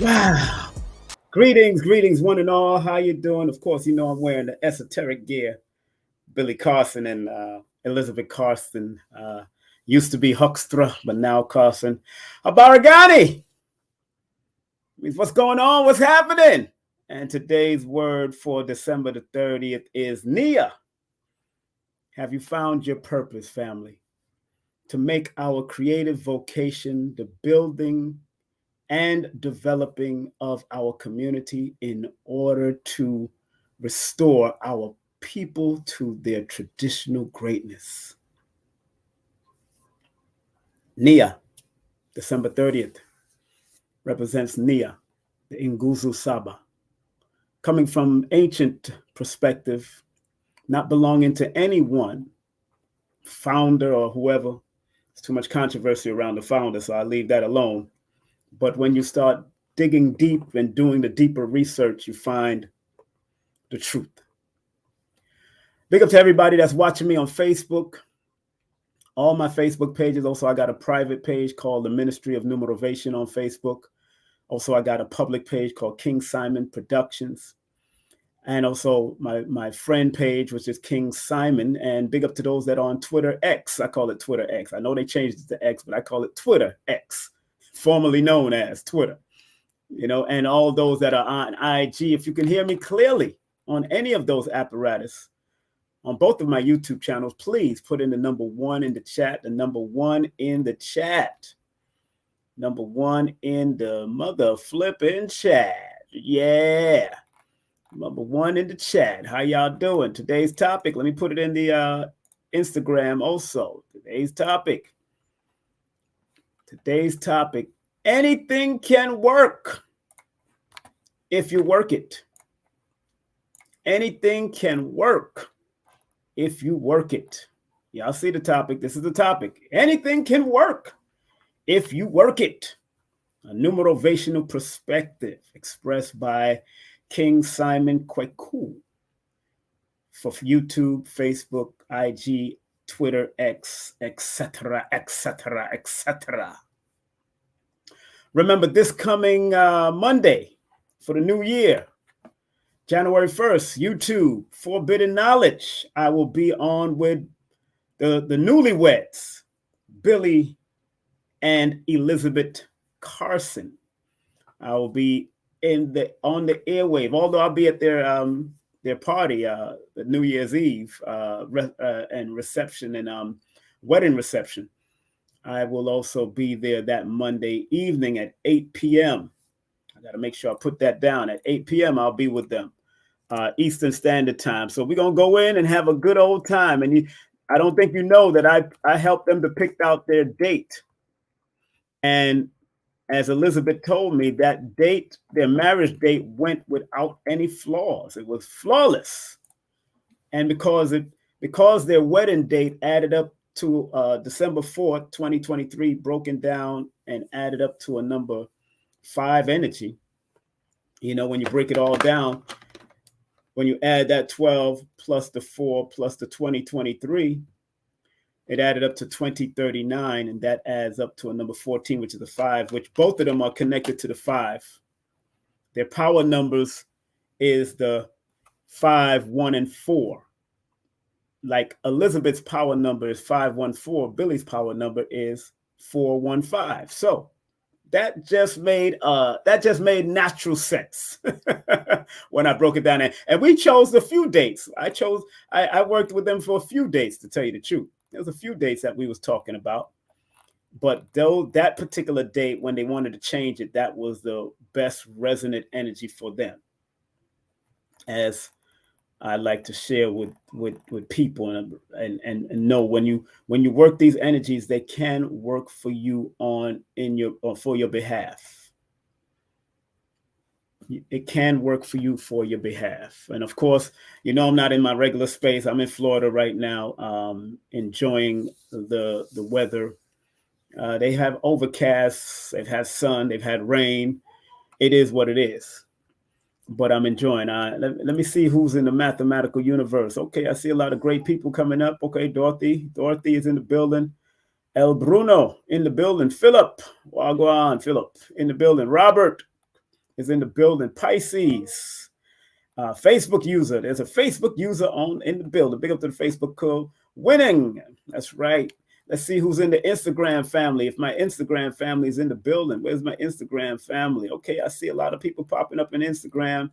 Wow. Greetings, one and all. How you doing? Of course, you know I'm wearing the esoteric gear. Billy Carson and Elizabeth Carson. Used to be Huckstra, but now Carson. Abaragani! What's going on? What's happening? And today's word for December the 30th is Nia. Have you found your purpose, family? To make our creative vocation the building and developing of our community in order to restore our people to their traditional greatness. Nia, December 30th, represents Nia, the Nguzu Saba. Coming from ancient perspective, not belonging to any one founder or whoever. There's too much controversy around the founder, so I leave that alone. But when you start digging deep and doing the deeper research, you find the truth. Big up to everybody that's watching me on Facebook. All my Facebook pages. Also, I got a private page called the Ministry of Numerovation on Facebook. Also, I got a public page called King Simon Productions. And also my friend page, which is King Simon. And big up to those that are on Twitter X. I call it Twitter X. I know they changed it to X, but I call it Twitter X, formerly known as Twitter. You know, and all those that are on IG, if you can hear me clearly on any of those apparatus, on both of my YouTube channels, please put in the number 1 in the chat, the number 1 in the chat. Number 1 in the mother flipping chat. Yeah. Number 1 in the chat. How y'all doing? Today's topic, let me put it in the Instagram also. Today's topic, anything can work if you work it. Anything can work if you work it. Y'all see the topic. This is the topic. Anything can work if you work it. A numerovational perspective expressed by King Simon Kweku for YouTube, Facebook, IG, Twitter, X, etc., etc., etc. Remember, this coming Monday for the new year, January 1st, YouTube, Forbidden Knowledge. I will be on with the newlyweds, Billy and Elizabeth Carson. I will be on the airwave, although I'll be at their party, the New Year's Eve and reception and wedding reception. I will also be there that Monday evening at 8 p.m. I got to make sure I put that down. At 8 p.m., I'll be with them, Eastern Standard Time. So we're going to go in and have a good old time. And I don't think you know that I helped them to pick out their date. And as Elizabeth told me, that date, their marriage date, went without any flaws. It was flawless. And because their wedding date added up to December 4th, 2023, broken down and added up to a number 5 energy. You know, when you break it all down, when you add that 12 plus the 4 plus the 2023, it added up to 2039, and that adds up to a number 14, which is a 5, which both of them are connected to the 5. Their power numbers is the 5, 1, and 4. Like Elizabeth's power number is 514, Billy's power number is 415. So that just made natural sense when I broke it down. And we chose a few dates. I worked with them for a few dates, to tell you the truth. There was a few dates that we was talking about, but though that particular date, when they wanted to change it, that was the best resonant energy for them. As I like to share with people and know when you work these energies, they can work for you for your behalf. It can work for you for your behalf. And of course, you know, I'm not in my regular space. I'm in Florida right now, enjoying the weather. They have overcasts, they've had sun, they've had rain. It is what it is. But I'm enjoying. Let me see who's in the mathematical universe. Okay, I see a lot of great people coming up. Okay, Dorothy is in the building. El Bruno in the building. Philip, Wagwan, Philip in the building. Robert, is in the building. Pisces, Facebook user. There's a Facebook user in the building. Big up to the Facebook crew. Winning. That's right. Let's see who's in the Instagram family. If my Instagram family is in the building, where's my Instagram family? Okay, I see a lot of people popping up in Instagram.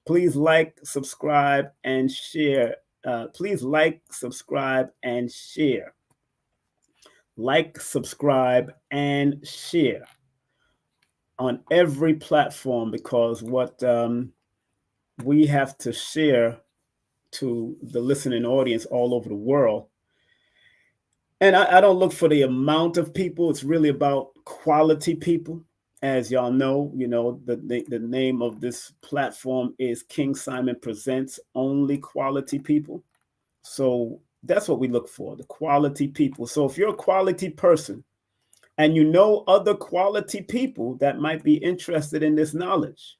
Please like, subscribe, and share. Please like, subscribe, and share. Like, subscribe, and share on every platform, because what we have to share to the listening audience all over the world. And I don't look for the amount of people. It's really about quality people. As y'all know, the name of this platform is King Simon Presents Only Quality People. So that's what we look for, the quality people. So if you're a quality person and you know other quality people that might be interested in this knowledge,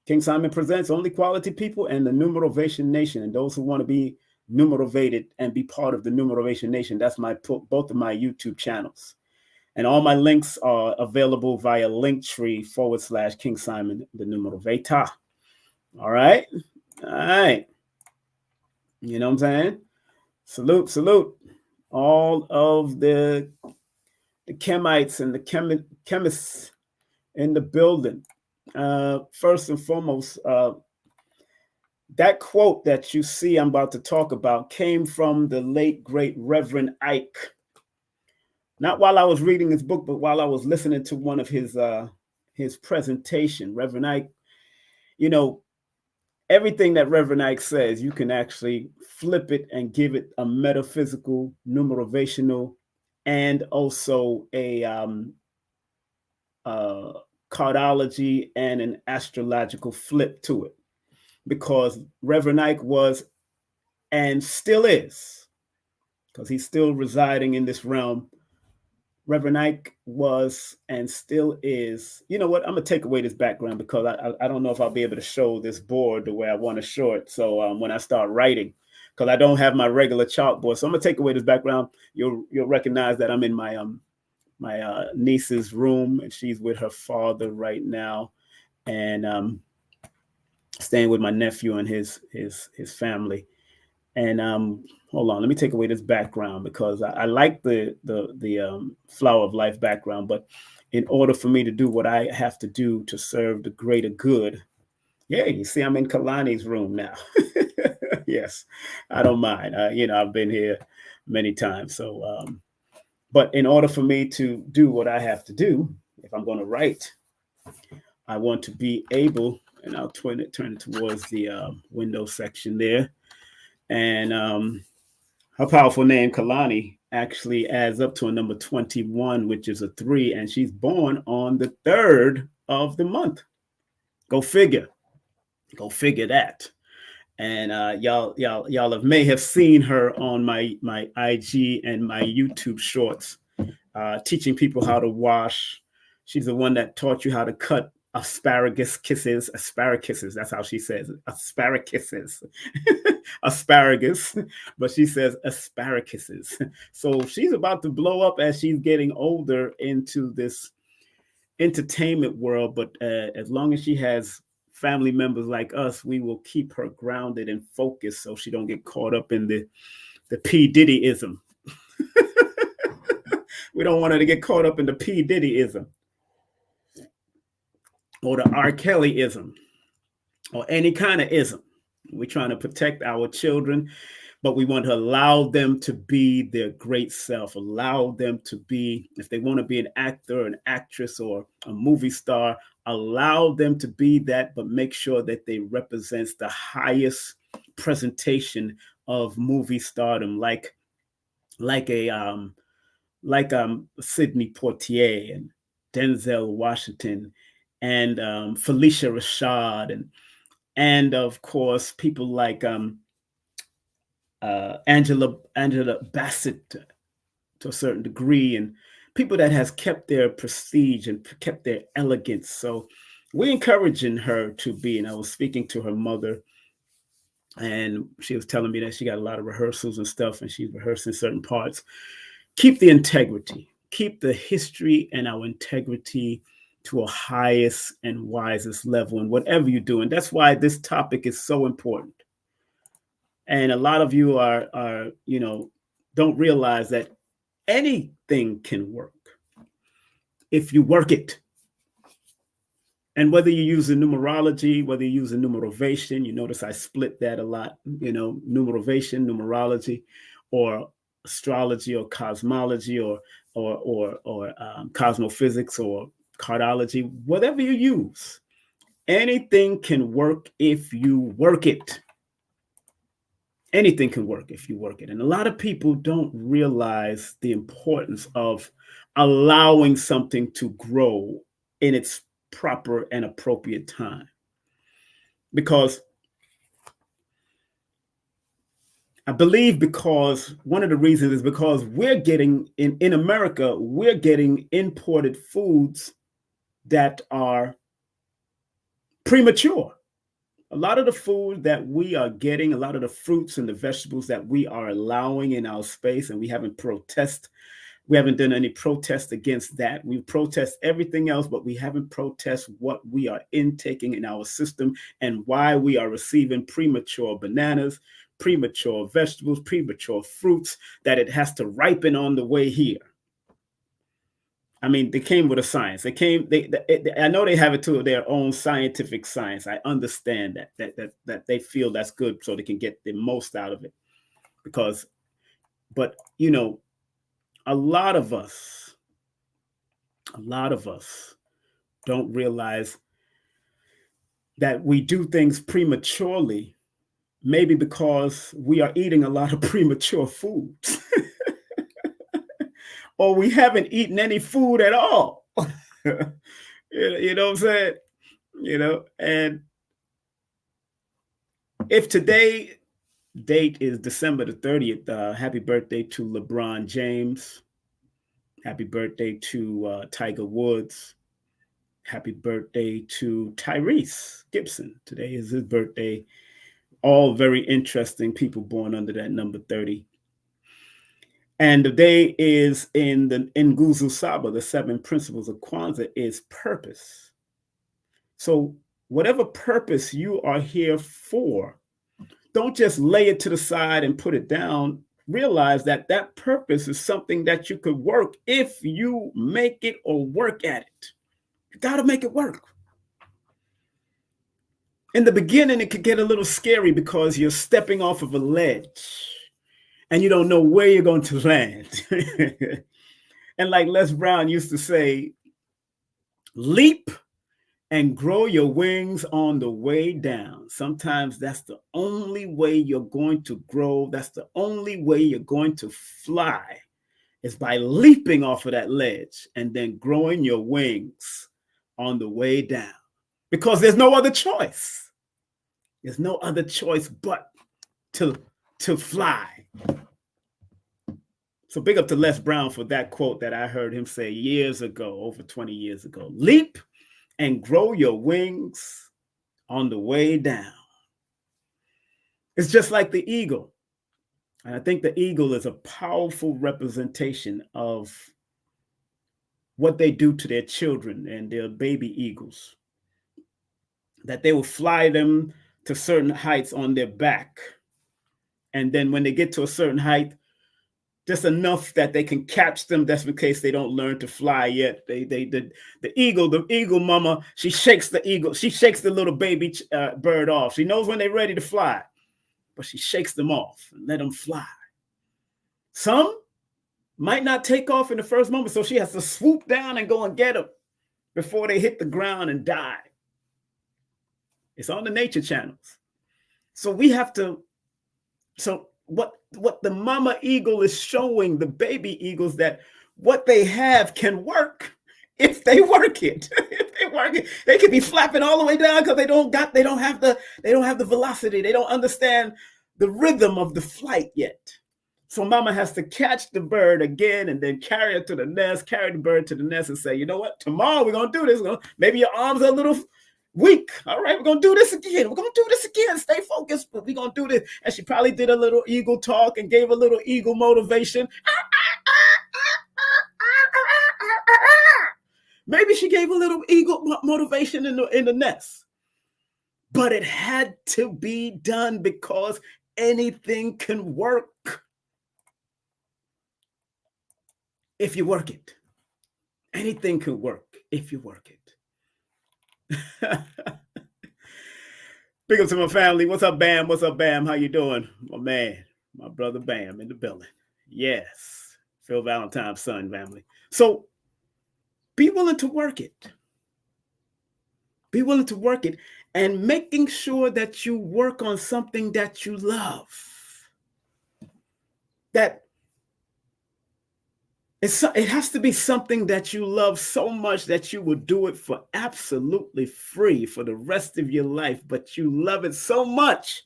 King Simon Presents Only Quality People and the Numerovation Nation, and those who want to be numerovated and be part of the Numerovation Nation. That's both of my YouTube channels. And all my links are available via Linktree /King Simon the Numerovator. All right. All right. You know what I'm saying? Salute. All of the chemites and the chemists in the building. First and foremost, that quote that you see I'm about to talk about came from the late, great Reverend Ike. Not while I was reading his book, but while I was listening to one of his presentation. Reverend Ike, everything that Reverend Ike says, you can actually flip it and give it a metaphysical, numerovational, and also a cardology and an astrological flip to it. Because Reverend Ike was and still is, because he's still residing in this realm. Reverend Ike was and still is. You know what? I'm going to take away this background because I don't know if I'll be able to show this board the way I want to show it. So when I start writing, because I don't have my regular chalkboard. So I'm going to take away this background. You'll recognize that I'm in my niece's room, and she's with her father right now. And staying with my nephew and his family. And hold on, let me take away this background because I like the flower of life background. But in order for me to do what I have to do to serve the greater good, yeah, you see, I'm in Kalani's room now. Yes, I don't mind. I've been here many times. So, but in order for me to do what I have to do, if I'm going to write, I want to be able, and I'll turn it towards the window section there. And her powerful name, Kalani, actually adds up to a number 21, which is a 3, and she's born on the 3rd of the month. Go figure that. And y'all may have seen her on my IG and my YouTube shorts, teaching people how to wash. She's the one that taught you how to cut asparagus. That's how she says it. Asparagus, but she says asparaguses. So she's about to blow up as she's getting older into this entertainment world. But as long as she has family members like us, we will keep her grounded and focused so she don't get caught up in the P. Diddyism. We don't want her to get caught up in the P. Diddyism or the R. Kellyism or any kind of ism. We're trying to protect our children, but we want to allow them to be their great self, allow them to be, if they want to be an actor, an actress, or a movie star, allow them to be that, but make sure that they represent the highest presentation of movie stardom, like Sidney Poitier and Denzel Washington and Felicia Rashad and of course people like Angela Bassett to a certain degree, and people that has kept their prestige and kept their elegance. So we're encouraging her to be, and I was speaking to her mother, and she was telling me that she got a lot of rehearsals and stuff, and she's rehearsing certain parts. Keep the integrity, keep the history and our integrity to a highest and wisest level in whatever you do. And that's why this topic is so important. And a lot of you are don't realize that anything can work if you work it. And whether you use the numerology, whether you use the numerovation, you notice I split that a lot, numerovation, numerology, or astrology, or cosmology, or cosmophysics, or cardology, whatever you use, anything can work if you work it. Anything can work if you work it. And a lot of people don't realize the importance of allowing something to grow in its proper and appropriate time. Because I believe one of the reasons is because we're getting, in America, we're getting imported foods that are premature. A lot of the food that we are getting, a lot of the fruits and the vegetables that we are allowing in our space, and we haven't done any protest against that. We protest everything else, but we haven't protested what we are intaking in our system and why we are receiving premature bananas, premature vegetables, premature fruits, that it has to ripen on the way here. I mean, they came with a science. I know they have it to their own scientific science. I understand that they feel that's good so they can get the most out of it. But a lot of us don't realize that we do things prematurely, maybe because we are eating a lot of premature foods. Or we haven't eaten any food at all. You know what I'm saying? And if today date is December the 30th, happy birthday to LeBron James. Happy birthday to Tiger Woods. Happy birthday to Tyrese Gibson. Today is his birthday. All very interesting people born under that number 30. And the day is in Nguzo Saba, the 7 principles of Kwanzaa, is purpose. So whatever purpose you are here for, don't just lay it to the side and put it down. Realize that purpose is something that you could work if you make it or work at it. You got to make it work. In the beginning, it could get a little scary because you're stepping off of a ledge and you don't know where you're going to land. And like Les Brown used to say, leap and grow your wings on the way down. Sometimes that's the only way you're going to grow. That's the only way you're going to fly, is by leaping off of that ledge and then growing your wings on the way down. Because there's no other choice. There's no other choice but to fly. So big up to Les Brown for that quote that I heard him say years ago, over 20 years ago. Leap and grow your wings on the way down. It's just like the eagle. And I think the eagle is a powerful representation of what they do to their children and their baby eagles. That they will fly them to certain heights on their back. And then when they get to a certain height, just enough that they can catch them. That's in case they don't learn to fly yet. The eagle mama, she shakes the little baby bird off. She knows when they're ready to fly, but she shakes them off and let them fly. Some might not take off in the first moment, so she has to swoop down and go and get them before they hit the ground and die. It's on the nature channels. So we have to, what the mama eagle is showing the baby eagles, that what they have can work if they work it. If they work it, they could be flapping all the way down because they don't have the velocity. They don't understand the rhythm of the flight yet. So mama has to catch the bird again and then carry it to the nest, carry the bird to the nest and say, you know what, tomorrow we're gonna do this. Maybe your arms are a little weak. All right, we're going to do this again. We're going to do this again. Stay focused, but we're going to do this. And she probably did a little eagle talk and gave a little eagle motivation. Maybe she gave a little ego motivation in the nest. But it had to be done because anything can work if you work it. Anything can work if you work it. Big up to my family. What's up, Bam? What's up, Bam? How you doing? My man, my brother Bam in the building. Yes. Phil Valentine's son, family. So be willing to work it. Be willing to work it and making sure that you work on something that you love. That it has to be something that you love so much that you will do it for absolutely free for the rest of your life, but you love it so much,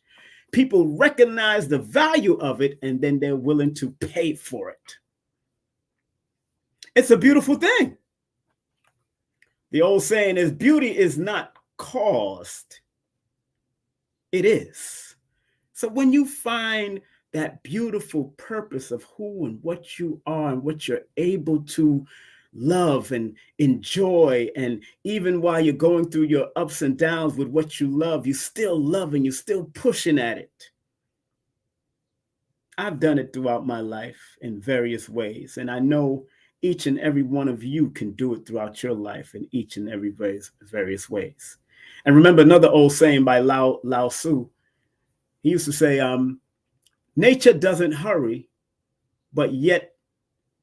people recognize the value of it, and then they're willing to pay for it. It's a beautiful thing. The old saying is, beauty is not caused, it is. So when you find that beautiful purpose of who and what you are and what you're able to love and enjoy, and even while you're going through your ups and downs with what you love, you still love and you're still pushing at it. I've done it throughout my life in various ways, and I know each and every one of you can do it throughout your life in each and every various ways. And remember another old saying by Lao Tzu. He used to say, nature doesn't hurry, but yet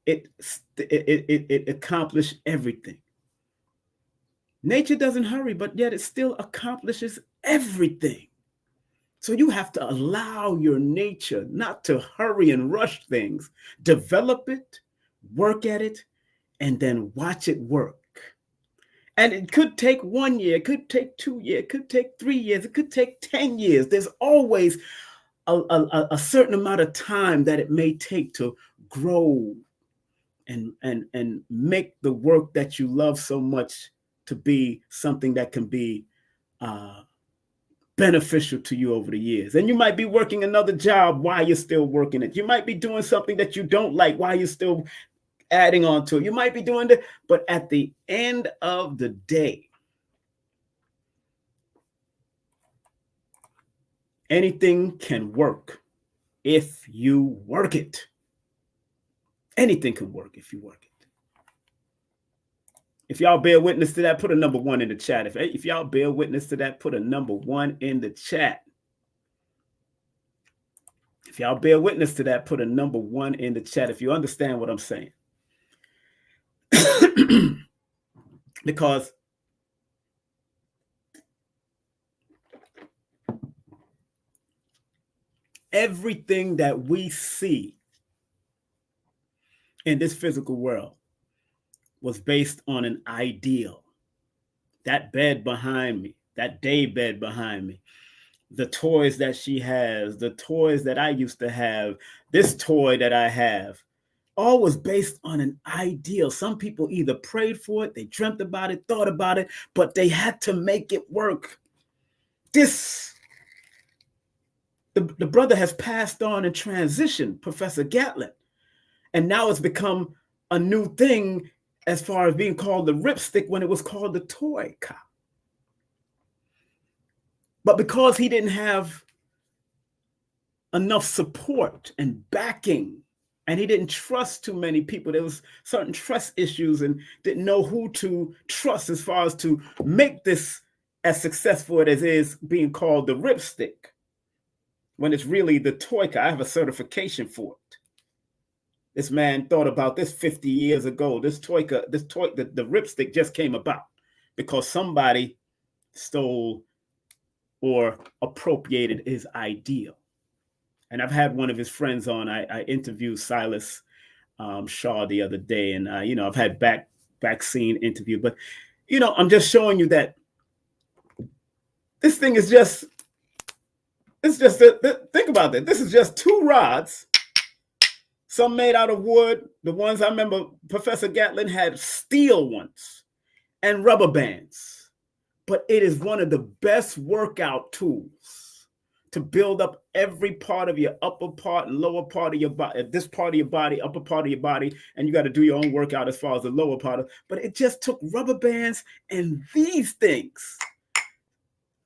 it accomplishes everything. Nature doesn't hurry, but yet it still accomplishes everything. So you have to allow your nature not to hurry and rush things. Develop it, work at it, and then watch it work. And it could take 1 year, it could take 2 years, it could take 3 years, it could take 10 years. There's always a certain amount of time that it may take to grow and make the work that you love so much to be something that can be beneficial to you over the years. And you might be working another job while you're still working it. You might be doing something that you don't like while you're still adding on to it. You might be doing that, but at the end of the day, anything can work if you work it. Anything can work if you work it. If y'all bear witness to that, put a number 1 in the chat. If y'all bear witness to that, put a number 1 in the chat. If y'all bear witness to that, put a number 1 in the chat if you understand what I'm saying. Because everything that we see in this physical world was based on an ideal. That bed behind me, that day bed behind me, the toys that she has, the toys that I used to have, this toy that I have, all was based on an ideal. Some people either prayed for it, they dreamt about it, thought about it, but they had to make it work. The brother has passed on and transitioned, Professor Gatlin, and now it's become a new thing as far as being called the ripstick when it was called the toy cop. But because he didn't have enough support and backing, and he didn't trust too many people, there was certain trust issues and didn't know who to trust as far as to make this as successful as it is being called the ripstick, when it's really the toy cop. I have a certification for it. This man thought about this 50 years ago. The ripstick just came about because somebody stole or appropriated his ideal. And I've had one of his friends on. I interviewed Silas Shaw the other day, and I've had back scene interview. But I'm just showing you that this thing is just. It's just think about that. This is just 2 rods. Some made out of wood. The ones I remember, Professor Gatlin had steel ones and rubber bands. But it is one of the best workout tools to build up every part of your upper part and lower part of your body, this part of your body, upper part of your body, and you got to do your own workout as far as the lower part of, but it just took rubber bands and these things.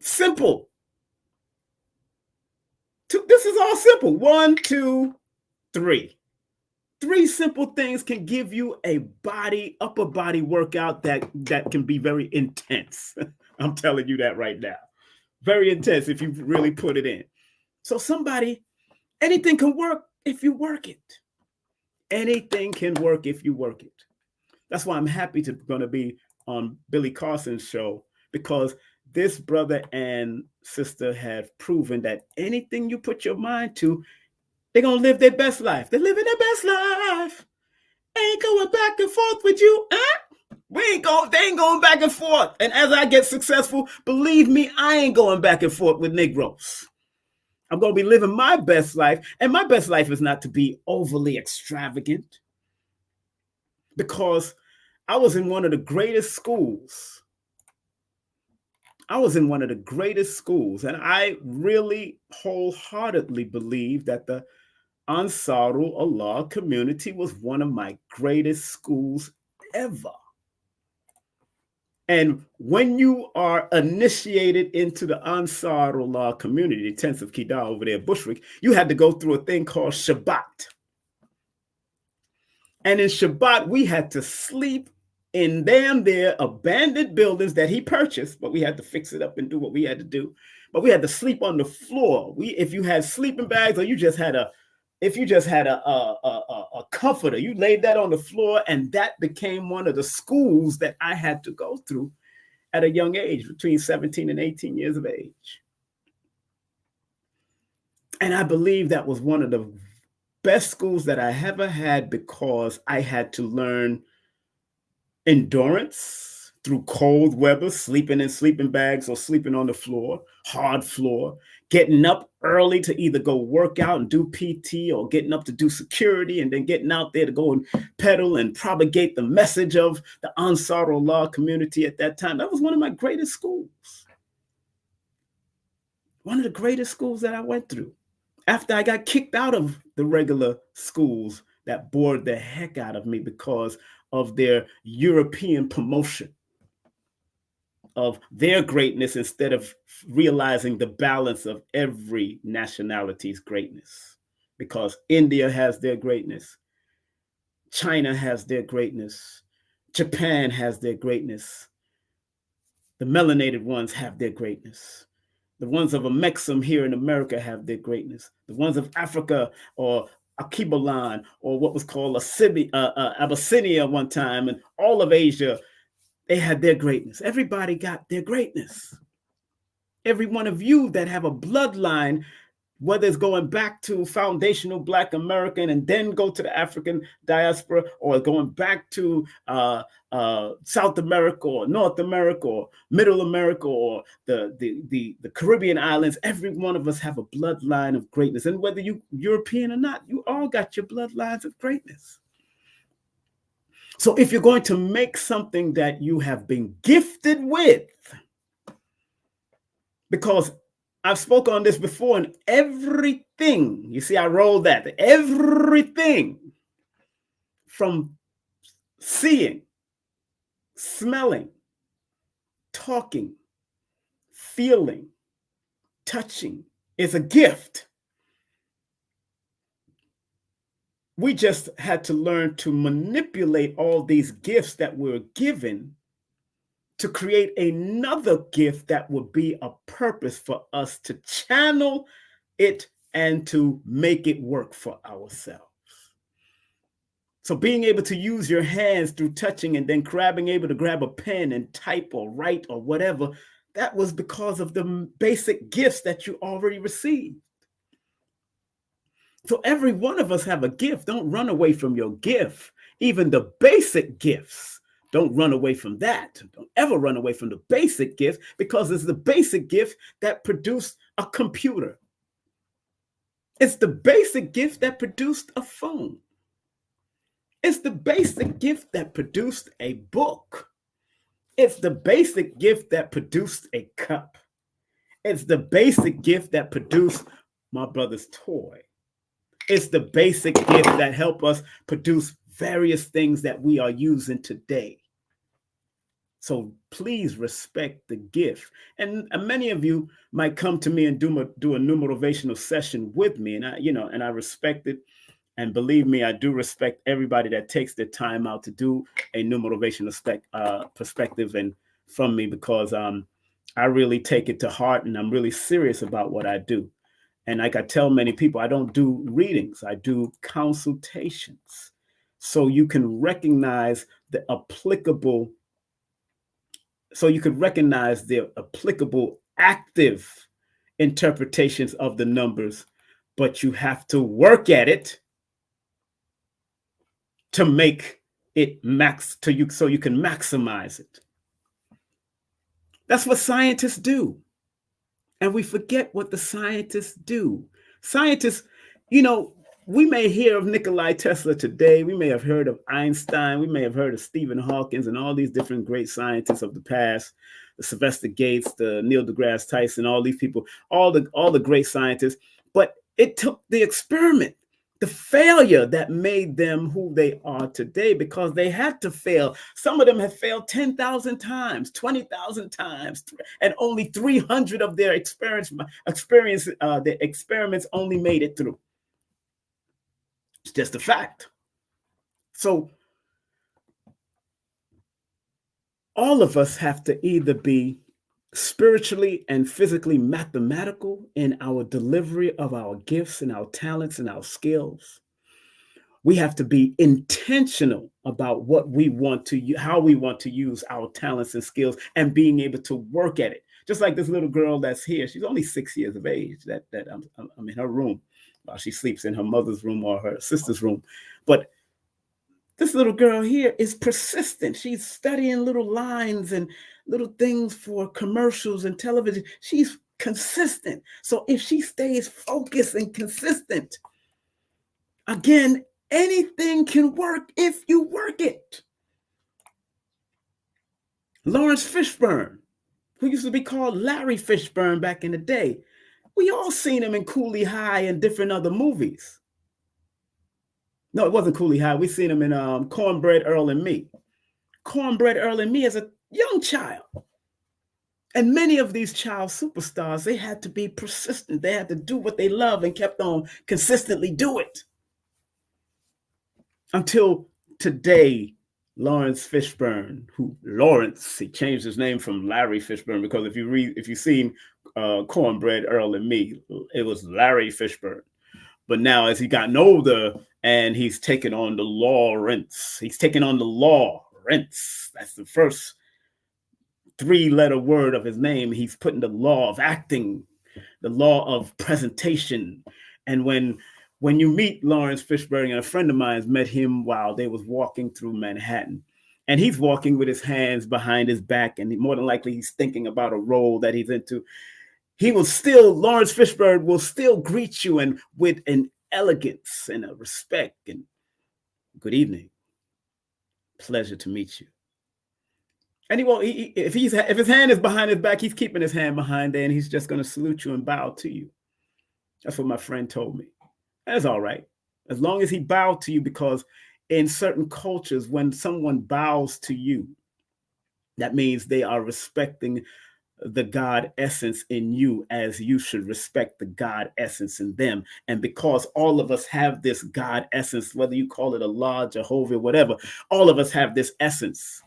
Simple. This is all simple. 1, 2, 3. 3 simple things can give you a upper body workout that can be very intense. I'm telling you that right now. Very intense if you really put it in. So anything can work if you work it. Anything can work if you work it. That's why I'm happy to going to be on Billy Carson's show, because this brother and sister have proven that anything you put your mind to, they're going to live their best life. They're living their best life. Ain't going back and forth with you. They ain't going back and forth. And as I get successful, believe me, I ain't going back and forth with Negroes. I'm going to be living my best life. And my best life is not to be overly extravagant, because I was in one of the greatest schools. And I really wholeheartedly believe that the Ansarul Allah community was one of my greatest schools ever. And when you are initiated into the Ansarul Allah community, the tents of Kedah over there, Bushwick, you had to go through a thing called Shabbat. And in Shabbat, we had to sleep in their abandoned buildings that he purchased, but we had to fix it up and do what we had to do. But we had to sleep on the floor. If you had sleeping bags, or you just had a comforter, you laid that on the floor, and that became one of the schools that I had to go through at a young age, between 17 and 18 years of age. And I believe that was one of the best schools that I ever had, because I had to learn endurance through cold weather, sleeping in sleeping bags or sleeping on the floor, hard floor, getting up early to either go work out and do PT, or getting up to do security, and then getting out there to go and pedal and propagate the message of the Ansarul Allah community at that time. That was one of my greatest schools. One of the greatest schools that I went through. After I got kicked out of the regular schools that bored the heck out of me because of their European promotion of their greatness, instead of realizing the balance of every nationality's greatness. Because India has their greatness, China has their greatness, Japan has their greatness, the melanated ones have their greatness. The ones of Amexem here in America have their greatness. The ones of Africa, or Akibalan, or what was called Abyssinia one time, and all of Asia, they had their greatness. Everybody got their greatness. Every one of you that have a bloodline, whether it's going back to foundational Black American and then go to the African diaspora, or going back to South America or North America or Middle America or the Caribbean islands, every one of us have a bloodline of greatness. And whether you're European or not, you all got your bloodlines of greatness. So if you're going to make something that you have been gifted with, because I've spoken on this before, and everything, you see, I rolled that, everything from seeing, smelling, talking, feeling, touching is a gift. We just had to learn to manipulate all these gifts that we're given to create another gift that would be a purpose for us to channel it and to make it work for ourselves. So being able to use your hands through touching, and then being able to grab a pen and type or write or whatever, that was because of the basic gifts that you already received. So every one of us have a gift. Don't run away from your gift. Even the basic gifts, don't run away from that. Don't ever run away from the basic gift, because it's the basic gift that produced a computer. It's the basic gift that produced a phone. It's the basic gift that produced a book. It's the basic gift that produced a cup. It's the basic gift that produced my brother's toy. It's the basic gift that helped us produce various things that we are using today. So please respect the gift. And many of you might come to me and do a numerovational session with me, and I respect it. And believe me, I do respect everybody that takes their time out to do a numerovational perspective and from me, because I really take it to heart and I'm really serious about what I do. And like I tell many people, I don't do readings, I do consultations. So you can recognize the applicable, active interpretations of the numbers, but you have to work at it to make it so you can maximize it. That's what scientists do. And we forget what the scientists do. Scientists, we may hear of Nikola Tesla today. We may have heard of Einstein. We may have heard of Stephen Hawking and all these different great scientists of the past, the Sylvester Gates, the Neil deGrasse Tyson, all these people, all the great scientists. But it took the experiment, the failure, that made them who they are today, because they had to fail. Some of them have failed 10,000 times, 20,000 times, and only 300 of their experiments only made it through. It's just a fact. So all of us have to either be spiritually and physically mathematical in our delivery of our gifts and our talents and our skills. We have to be intentional about what we want to, how we want to use our talents and skills, and being able to work at it. Just like this little girl that's here. She's only 6 years of age. That I'm in her room while she sleeps in her mother's room or her sister's room. But this little girl here is persistent. She's studying little lines and little things for commercials and television. She's consistent. So if she stays focused and consistent, again, anything can work if you work it. Lawrence Fishburne, who used to be called Larry Fishburne back in the day, we all seen him in Cooley High and different other movies. No, it wasn't Cooley High. We seen him in Cornbread Earl and Me. Cornbread Earl and Me as a young child. And many of these child superstars, they had to be persistent. They had to do what they love and kept on consistently do it. Until today, Lawrence Fishburne, he changed his name from Larry Fishburne, because if you've seen Cornbread Earl and Me, it was Larry Fishburne. But now, as he gotten older and he's taken on the Lawrence, he's taken on the Lawrence. That's the first 3-letter word of his name. He's putting the law of acting, the law of presentation. And when you meet Lawrence Fishburne, and a friend of mine met him while they was walking through Manhattan, and he's walking with his hands behind his back, and more than likely he's thinking about a role that he's into. Lawrence Fishburne will still greet you and with an elegance and a respect and good evening. Pleasure to meet you. And if his hand is behind his back, he's keeping his hand behind there, and he's just going to salute you and bow to you. That's what my friend told me. That's all right, as long as he bowed to you, because in certain cultures, when someone bows to you, that means they are respecting the God essence in you, as you should respect the God essence in them. And because all of us have this God essence, whether you call it Allah, Jehovah, whatever, all of us have this essence.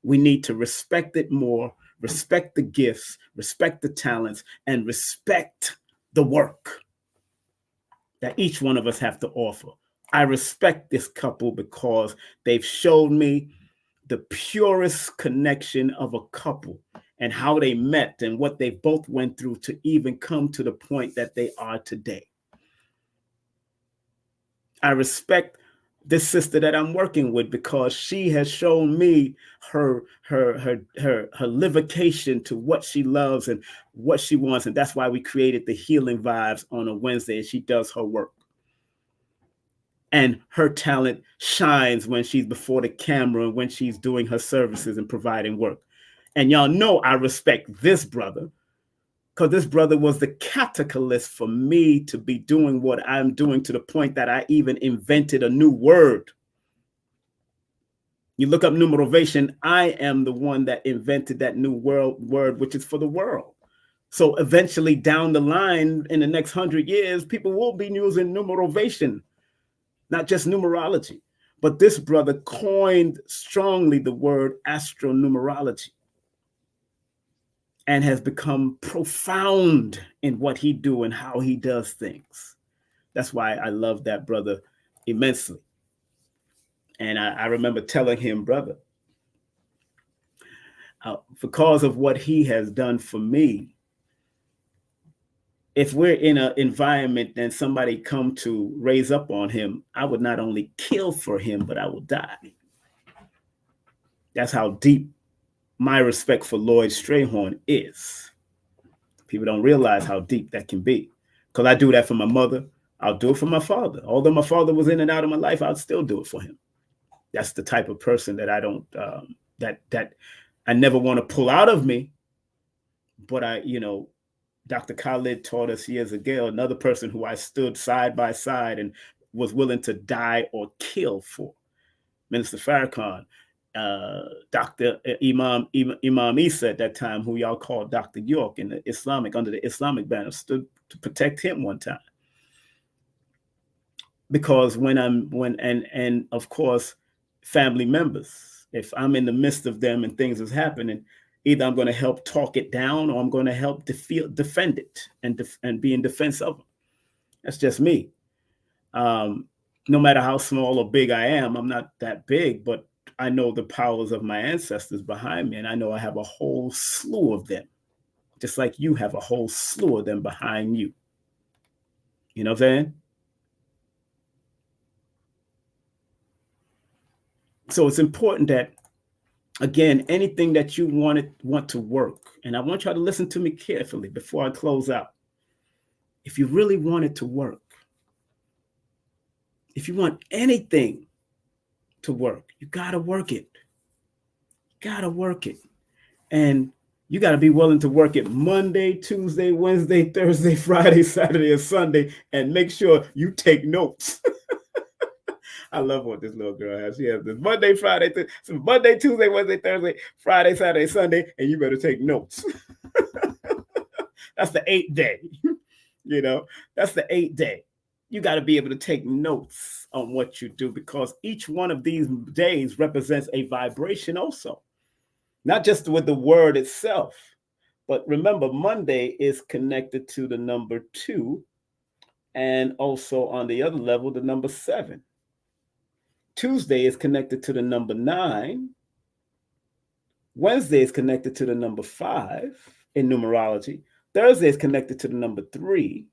We need to respect it more, respect the gifts, respect the talents, and respect the work that each one of us have to offer. I respect this couple because they've shown me the purest connection of a couple, and how they met and what they both went through to even come to the point that they are today. I respect this sister that I'm working with, because she has shown me her livocation to what she loves and what she wants. And that's why we created the Healing Vibes on a Wednesday, and she does her work. And her talent shines when she's before the camera and when she's doing her services and providing work. And y'all know I respect this brother because this brother was the catalyst for me to be doing what I'm doing, to the point that I even invented a new word. You look up numerovation, I am the one that invented that new word, which is for the world. So eventually down the line, in the next 100 years, people will be using numerovation, not just numerology. But this brother coined strongly the word astronumerology and has become profound in what he do and how he does things. That's why I love that brother immensely. And I remember telling him, brother, because of what he has done for me, if we're in an environment and somebody come to raise up on him, I would not only kill for him, but I will die. That's how deep my respect for Lloyd Strayhorn is. People don't realize how deep that can be. Because I do that for my mother. I'll do it for my father. Although my father was in and out of my life, I'll still do it for him. That's the type of person that I don't, that I never want to pull out of me. But Dr. Khalid taught us years ago, another person who I stood side by side and was willing to die or kill for. Minister Farrakhan, Dr. Imam Isa at that time, who y'all called Dr. York in the Islamic, under the Islamic banner, stood to protect him one time. Because and of course, family members, if I'm in the midst of them and things is happening, either I'm going to help talk it down or I'm going to help defend it and be in defense of them. That's just me. No matter how small or big I am, I'm not that big, but I know the powers of my ancestors behind me, and I know I have a whole slew of them, just like you have a whole slew of them behind you. You know what I'm saying? So it's important that, again, anything that you want to work, and I want y'all to listen to me carefully before I close out. If you really want it to work, if you want anything to work, you got to work it. Got to work it. And you got to be willing to work it Monday, Tuesday, Wednesday, Thursday, Friday, Saturday, and Sunday, and make sure you take notes. I love what this little girl has. She has this Monday, Tuesday, Wednesday, Thursday, Friday, Saturday, Sunday, and you better take notes. That's the 8th day. That's the 8th day. You got to be able to take notes on what you do, because each one of these days represents a vibration also. Not just with the word itself, but remember, Monday is connected to the number 2, and also on the other level, the number 7. Tuesday is connected to the number 9. Wednesday is connected to the number 5 in numerology. Thursday is connected to the number 3.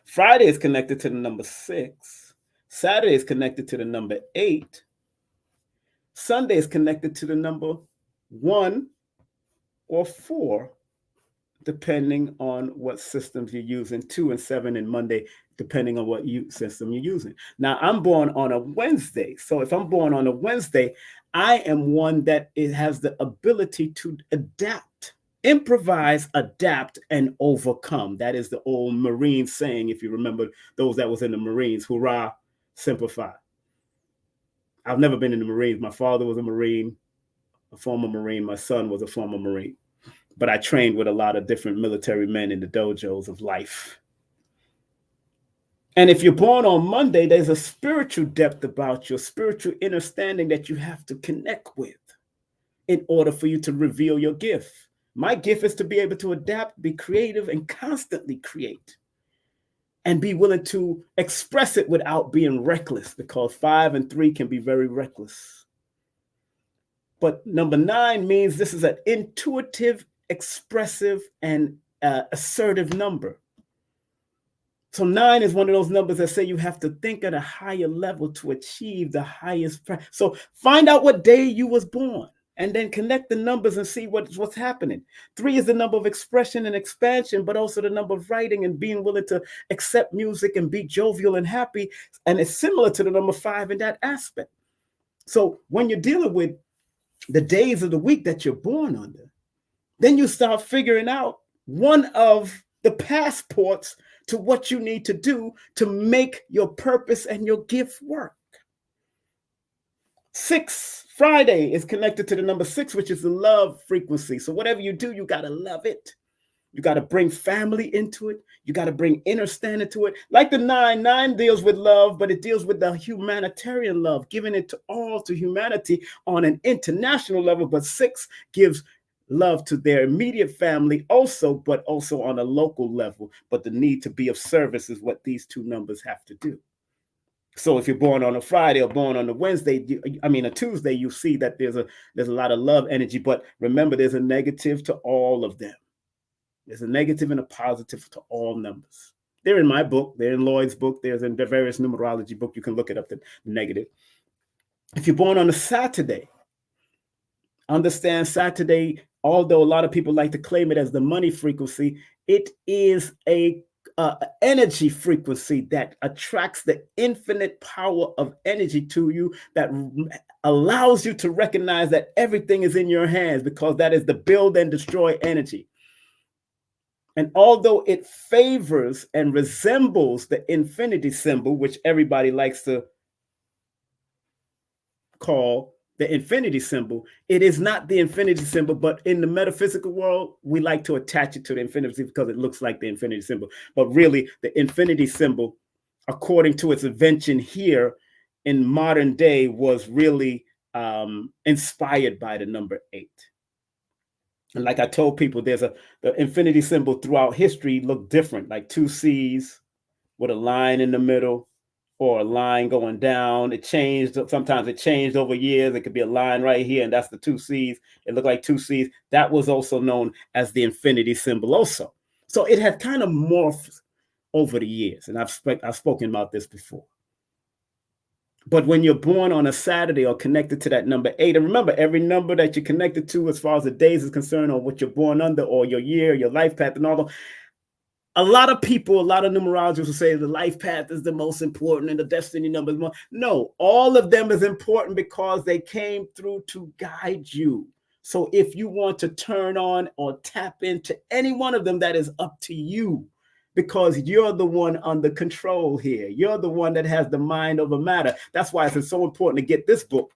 Friday is connected to the number 6. Saturday is connected to the number 8. Sunday is connected to the number 1 or 4, depending on what systems you're using. 2 and 7 in Monday, depending on what system you're using. Now, I'm born on a Wednesday. So if I'm born on a Wednesday, I am one that has the ability to adapt, improvise, adapt, and overcome. That is the old Marine saying, if you remember those that was in the Marines, hurrah, simplify. I've never been in the Marines. My father was a Marine, a former Marine. My son was a former Marine. But I trained with a lot of different military men in the dojos of life. And if you're born on Monday, there's a spiritual depth about your spiritual understanding that you have to connect with in order for you to reveal your gift. My gift is to be able to adapt, be creative, and constantly create. And be willing to express it without being reckless, because 5 and 3 can be very reckless. But number 9 means this is an intuitive, expressive, and assertive number. So 9 is one of those numbers that say you have to think at a higher level to achieve the highest. So find out what day you was born, and then connect the numbers and see what's happening. 3 is the number of expression and expansion, but also the number of writing and being willing to accept music and be jovial and happy. And it's similar to the number 5 in that aspect. So when you're dealing with the days of the week that you're born under, then you start figuring out one of the passports to what you need to do to make your purpose and your gift work. 6, Friday, is connected to the number 6, which is the love frequency. So whatever you do, you got to love it. You got to bring family into it. You got to bring inner stand into it. Like the 9 deals with love, but it deals with the humanitarian love, giving it to all, to humanity on an international level. But 6 gives love to their immediate family also, but also on a local level. But the need to be of service is what these 2 numbers have to do. So if you're born on a Friday or born on a Wednesday, a Tuesday, you see that there's a lot of love energy. But remember, there's a negative to all of them. There's a negative and a positive to all numbers. They're in my book. They're in Lloyd's book. There's in the various numerology book. You can look it up, the negative. If you're born on a Saturday, understand Saturday, although a lot of people like to claim it as the money frequency, it is a energy frequency that attracts the infinite power of energy to you, that allows you to recognize that everything is in your hands, because that is the build and destroy energy. And although it favors and resembles the infinity symbol, which everybody likes to call the infinity symbol, it is not the infinity symbol. But in the metaphysical world, we like to attach it to the infinity because it looks like the infinity symbol. But really, the infinity symbol, according to its invention here in modern day, was really inspired by the number 8. And like I told people, the infinity symbol throughout history looked different, like 2 C's with a line in the middle, or a line going down. It changed. Sometimes it changed over years. It could be a line right here, and that's the 2 C's. It looked like 2 C's. That was also known as the infinity symbol also. So it had kind of morphed over the years, and I've spoken about this before. But when you're born on a Saturday or connected to that number 8, and remember, every number that you're connected to as far as the days is concerned, or what you're born under, or your year, your life path, and all that, a lot of people, a lot of numerologists will say the life path is the most important and the destiny number is more. No, all of them is important because they came through to guide you. So if you want to turn on or tap into any one of them, that is up to you, because you're the one under control here. You're the one that has the mind over matter. That's why it's so important to get this book.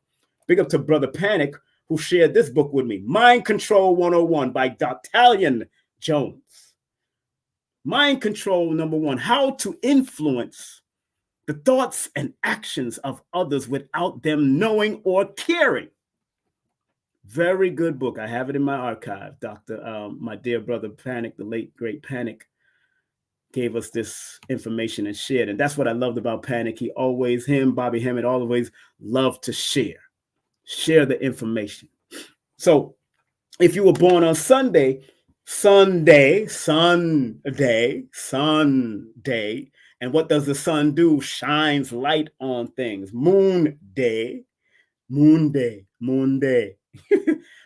Big up to Brother Panic, who shared this book with me, Mind Control 101 by Dr. Jones. Mind Control number 1, how to influence the thoughts and actions of others without them knowing or caring. Very good book. I have it in my archive. My dear brother Panic, the late great Panic, gave us this information and shared. And that's what I loved about Panic. He always, Bobby Hammond, always loved to share the information. So if you were born on Sunday, and what does the sun do? Shines light on things. Moon day.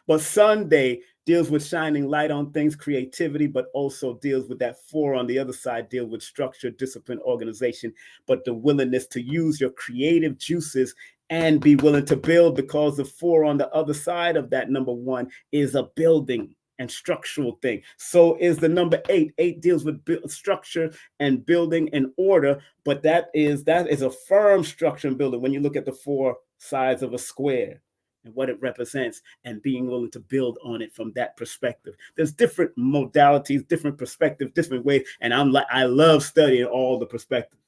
But Sunday deals with shining light on things, creativity, but also deals with that 4 on the other side, deal with structure, discipline, organization, but the willingness to use your creative juices and be willing to build, because the 4 on the other side of that number 1 is a building and structural thing. So is the number 8. 8 deals with structure and building and order, but that is a firm structure and building when you look at the 4 sides of a square and what it represents, and being willing to build on it from that perspective. There's different modalities, different perspectives, different ways, and I love studying all the perspectives.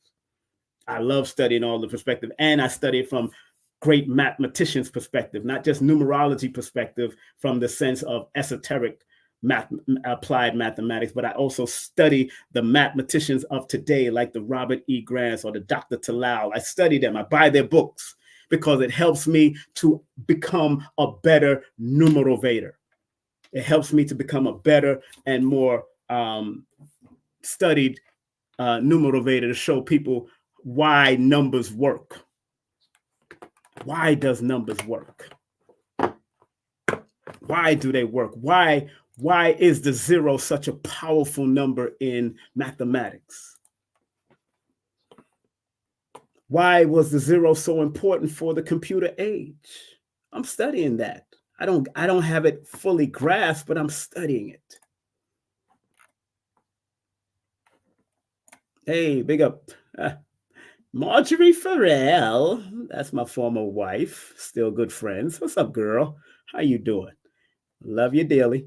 And I study it from great mathematicians' perspective, not just numerology perspective from the sense of esoteric applied mathematics, but I also study the mathematicians of today, like the Robert E. Grants or the Dr. Talal. I study them. I buy their books because it helps me to become a better numerovator. It helps me to become a better and more studied numerovator, to show people why numbers work. Why does numbers work? Why do they work? Why is the 0 such a powerful number in mathematics? Why was the 0 so important for the computer age? I'm studying that. I don't have it fully grasped, but I'm studying it. Hey, big up. Marjorie Farrell. That's my former wife. Still good friends. What's up, girl? How you doing? Love you dearly.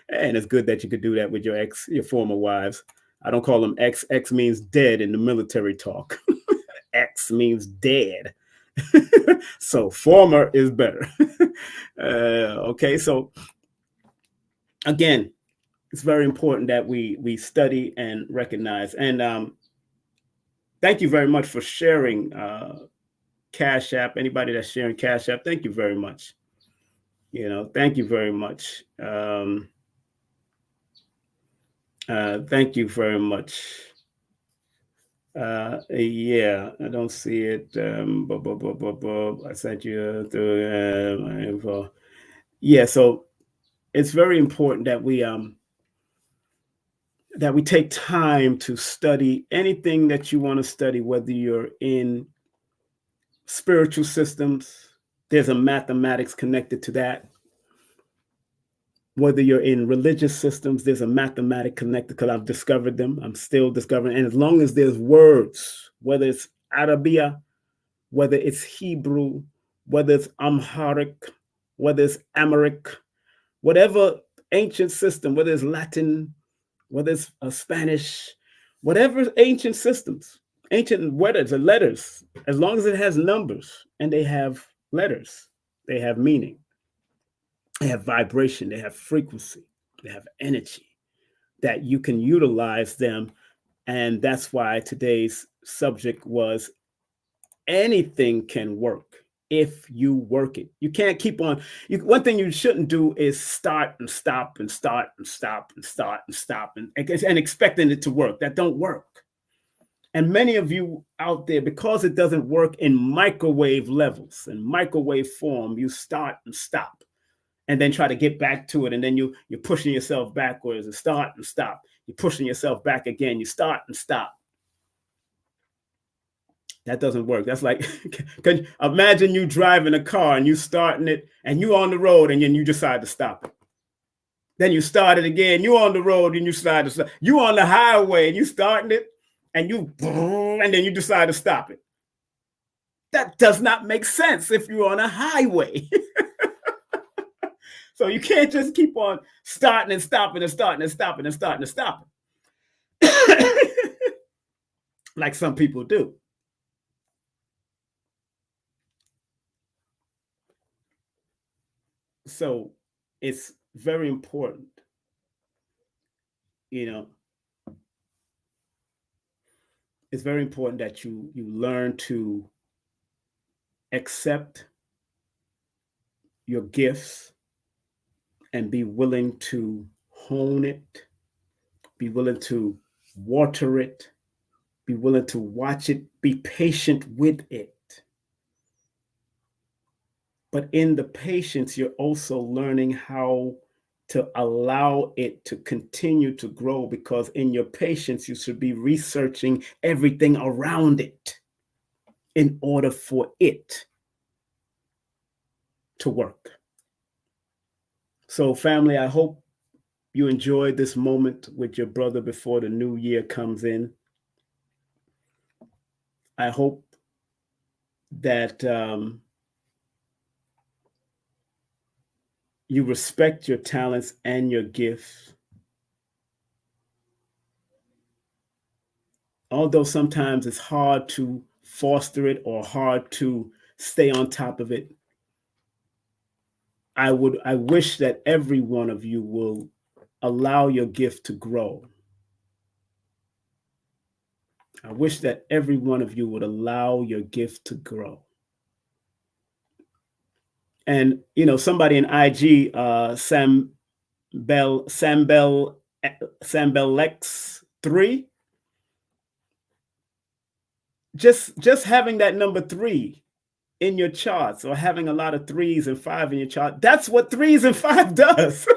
And it's good that you could do that with your former wives. I don't call them ex. Ex means dead in the military talk. Ex means dead. So former is better. Okay, so again, it's very important that we study and recognize. And thank you very much for sharing Cash App. Anybody that's sharing Cash App, thank you very much. Thank you very much. Thank you very much. Yeah, I don't see it. I sent you through my info. Yeah, so it's very important that we take time to study anything that you want to study, whether you're in spiritual systems, there's a mathematics connected to that. Whether you're in religious systems, there's a mathematic connected because I've discovered them. I'm still discovering. And as long as there's words, whether it's Arabia, whether it's Hebrew, whether it's Amharic, whether it's Amharic, whatever ancient system, whether it's Latin, whether it's Spanish, whatever ancient systems, ancient letters, as long as it has numbers and they have letters, they have meaning, they have vibration, they have frequency, they have energy that you can utilize them. And that's why today's subject was anything can work if you work it. You can't keep on. One thing you shouldn't do is start and stop and start and stop and start and stop and expecting it to work. That don't work. And many of you out there, because it doesn't work in microwave levels and microwave form, you start and stop and then try to get back to it. And then you're pushing yourself backwards and start and stop. You're pushing yourself back again. You start and stop. That doesn't work. That's like, imagine you driving a car and you starting it and you on the road and then you decide to stop it. Then you start it again. You on the road and you decide to stop. You on the highway and you starting it and then you decide to stop it. That does not make sense if you're on a highway. So you can't just keep on starting and stopping and starting and stopping and starting and stopping. Like some people do. So it's very important, it's very important that you learn to accept your gifts and be willing to hone it, be willing to water it, be willing to watch it, be patient with it. But in the patience, you're also learning how to allow it to continue to grow, because in your patience, you should be researching everything around it in order for it to work. So, family, I hope you enjoyed this moment with your brother before the new year comes in. I hope that you respect your talents and your gifts. Although sometimes it's hard to foster it or hard to stay on top of it, I wish that every one of you will allow your gift to grow. I wish that every one of you would allow your gift to grow. And somebody in IG, Sambellex3, just having that number 3 in your charts, or having a lot of 3s and 5 in your chart, that's what 3s and 5 does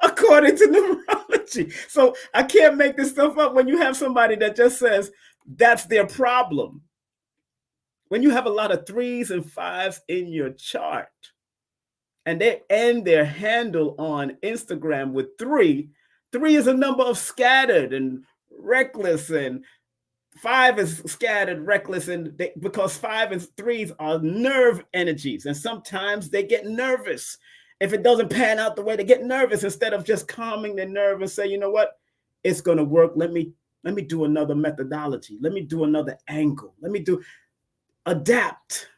according to numerology. So I can't make this stuff up. When you have somebody that just says that's their problem, when you have a lot of 3s and 5s in your chart and they end their handle on Instagram with 3 is a number of scattered and reckless, and 5 is scattered, reckless, and because 5 and 3s are nerve energies, and sometimes they get nervous. If it doesn't pan out the way, they get nervous instead of just calming their nerve and say, you know what, it's going to work. Let me do another methodology. Let me do another angle. Let me adapt.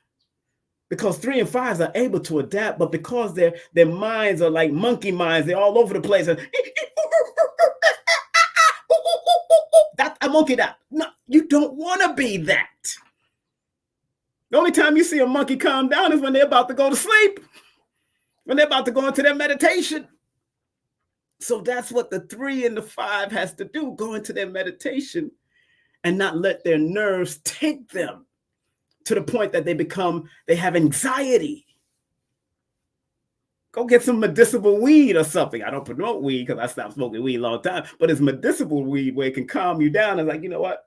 Because 3 and 5s are able to adapt, but because their minds are like monkey minds, they're all over the place. That's a monkey that. No, you don't want to be that. The only time you see a monkey calm down is when they're about to go to sleep, when they're about to go into their meditation. So that's what the 3 and the 5 has to do, go into their meditation and not let their nerves take them to the point that they have anxiety. Go get some medicinal weed or something. I don't promote weed because I stopped smoking weed a long time, but it's medicinal weed where it can calm you down. It's like, you know what?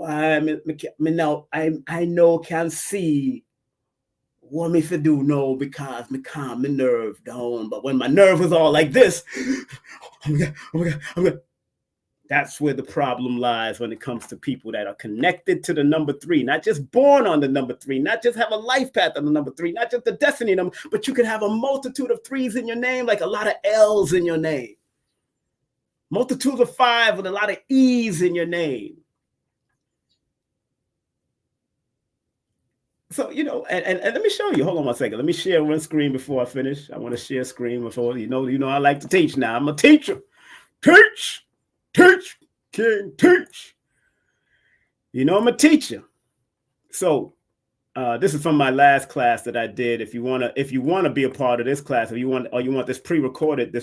I know can see what me for do no because me calm my nerve down. But when my nerve was all like this, oh my God. That's where the problem lies when it comes to people that are connected to the number 3, not just born on the number 3, not just have a life path on the number 3, not just the destiny number, but you can have a multitude of 3s in your name, like a lot of L's in your name. Multitudes of 5 with a lot of E's in your name. So, you know, and let me show you. Hold on one second. Let me share one screen before I finish. I want to share screen before, you know, I like to teach now. I'm a teacher. Teach, King, teach. You know, I'm a teacher. So this is from my last class that I did. If you want to be a part of this class, you want this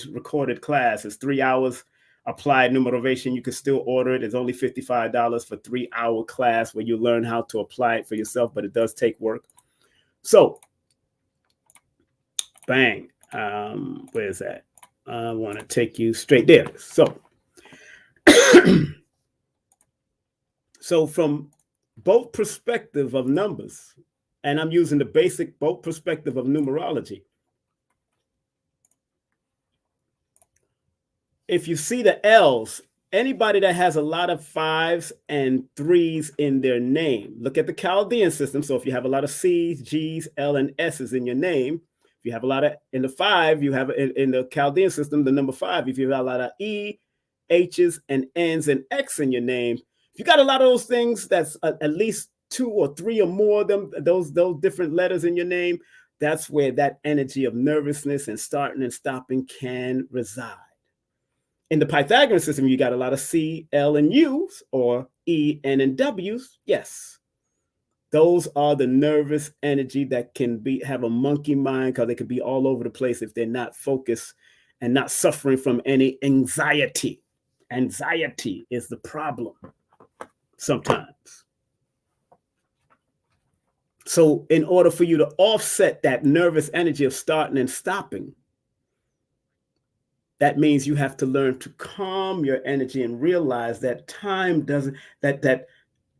recorded class, it's 3 hours applied numerovation. You can still order it. It's only $55 for 3-hour class where you learn how to apply it for yourself, but it does take work. So, bang. Where is that? I want to take you straight there. So, so from both perspective of numbers, and I'm using the basic both perspective of numerology. If you see the L's, anybody that has a lot of 5s and 3s in their name, look at the Chaldean system. So if you have a lot of C's, G's, L, and S's in your name, if you have a lot of, in the 5, you have in the Chaldean system, the number 5, if you have a lot of E, H's, and N's and X in your name, if you got a lot of those things, that's at least 2 or 3 or more of them, those different letters in your name, that's where that energy of nervousness and starting and stopping can reside. In the Pythagorean system, you got a lot of C, L, and U's, or E, N, and W's. Yes. Those are the nervous energy that can have a monkey mind because they could be all over the place if they're not focused and not suffering from any anxiety. Anxiety is the problem sometimes. So in order for you to offset that nervous energy of starting and stopping, that means you have to learn to calm your energy and realize that time doesn't, that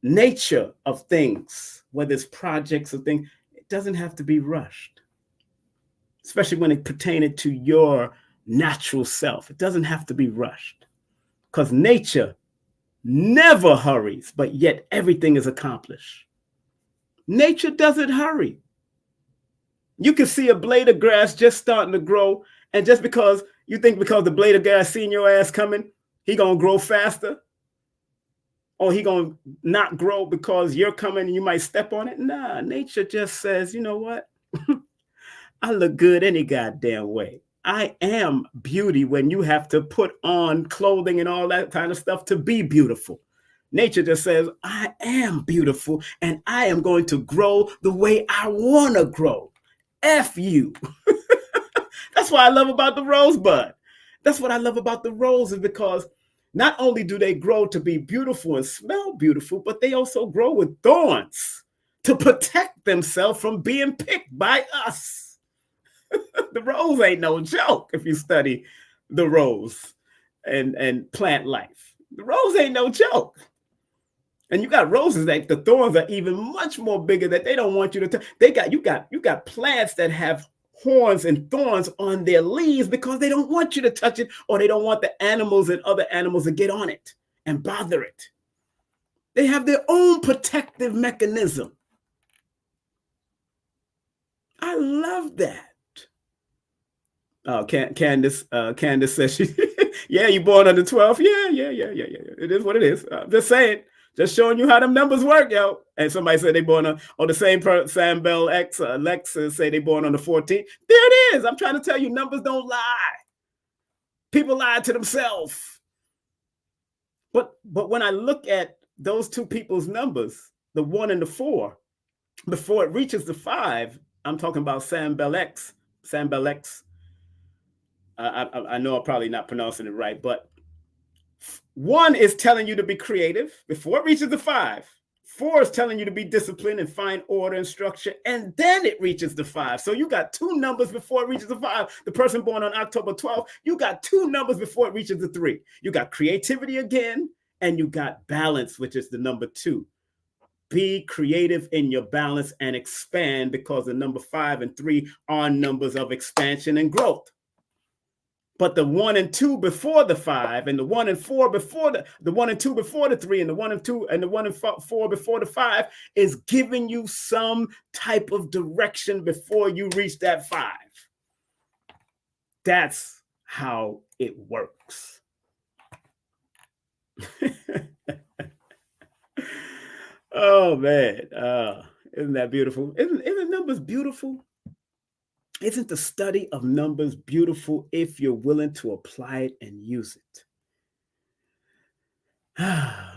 nature of things, whether it's projects or things, it doesn't have to be rushed. Especially when it pertains to your natural self. It doesn't have to be rushed. Because nature never hurries, but yet everything is accomplished. Nature doesn't hurry. You can see a blade of grass just starting to grow, and just because you think because the blade of grass seen your ass coming, he gonna grow faster? Or he gonna not grow because you're coming and you might step on it? Nah, nature just says, you know what? I look good any goddamn way. I am beauty when you have to put on clothing and all that kind of stuff to be beautiful. Nature just says, I am beautiful and I am going to grow the way I want to grow. F you. That's what I love about the rosebud. That's what I love about the roses, because not only do they grow to be beautiful and smell beautiful, but they also grow with thorns to protect themselves from being picked by us. The rose ain't no joke if you study the rose and plant life. The rose ain't no joke. And you got roses that the thorns are even much more bigger that they don't want you to touch. You got plants that have horns and thorns on their leaves because they don't want you to touch it, or they don't want the animals and other animals to get on it and bother it. They have their own protective mechanism. I love that. Oh, Candace says she, yeah, you born on the 12th. Yeah. It is what it is. Just saying, just showing you how them numbers work, yo. And somebody said they born on the same Sam Bell X. Alexis say they born on the 14th. There it is. I'm trying to tell you, numbers don't lie. People lie to themselves. But when I look at those two people's numbers, the 1 and the 4, before it reaches the 5, I'm talking about Sam Bell X. I know I'm probably not pronouncing it right, but 1 is telling you to be creative before it reaches the 5. 4 is telling you to be disciplined and find order and structure, and then it reaches the 5. So you got 2 numbers before it reaches the 5. The person born on October 12th, you got 2 numbers before it reaches the 3. You got creativity again, and you got balance, which is the number 2. Be creative in your balance and expand, because the number 5 and 3 are numbers of expansion and growth. But the 1 and 2 before the 5, and the 1 and 4 before the 1 and 2 before the 3, and the 1 and 2 and the 1 and 4 before the 5 is giving you some type of direction before you reach that 5. That's how it works. Oh man, isn't that beautiful? Isn't numbers beautiful? Isn't the study of numbers beautiful if you're willing to apply it and use it?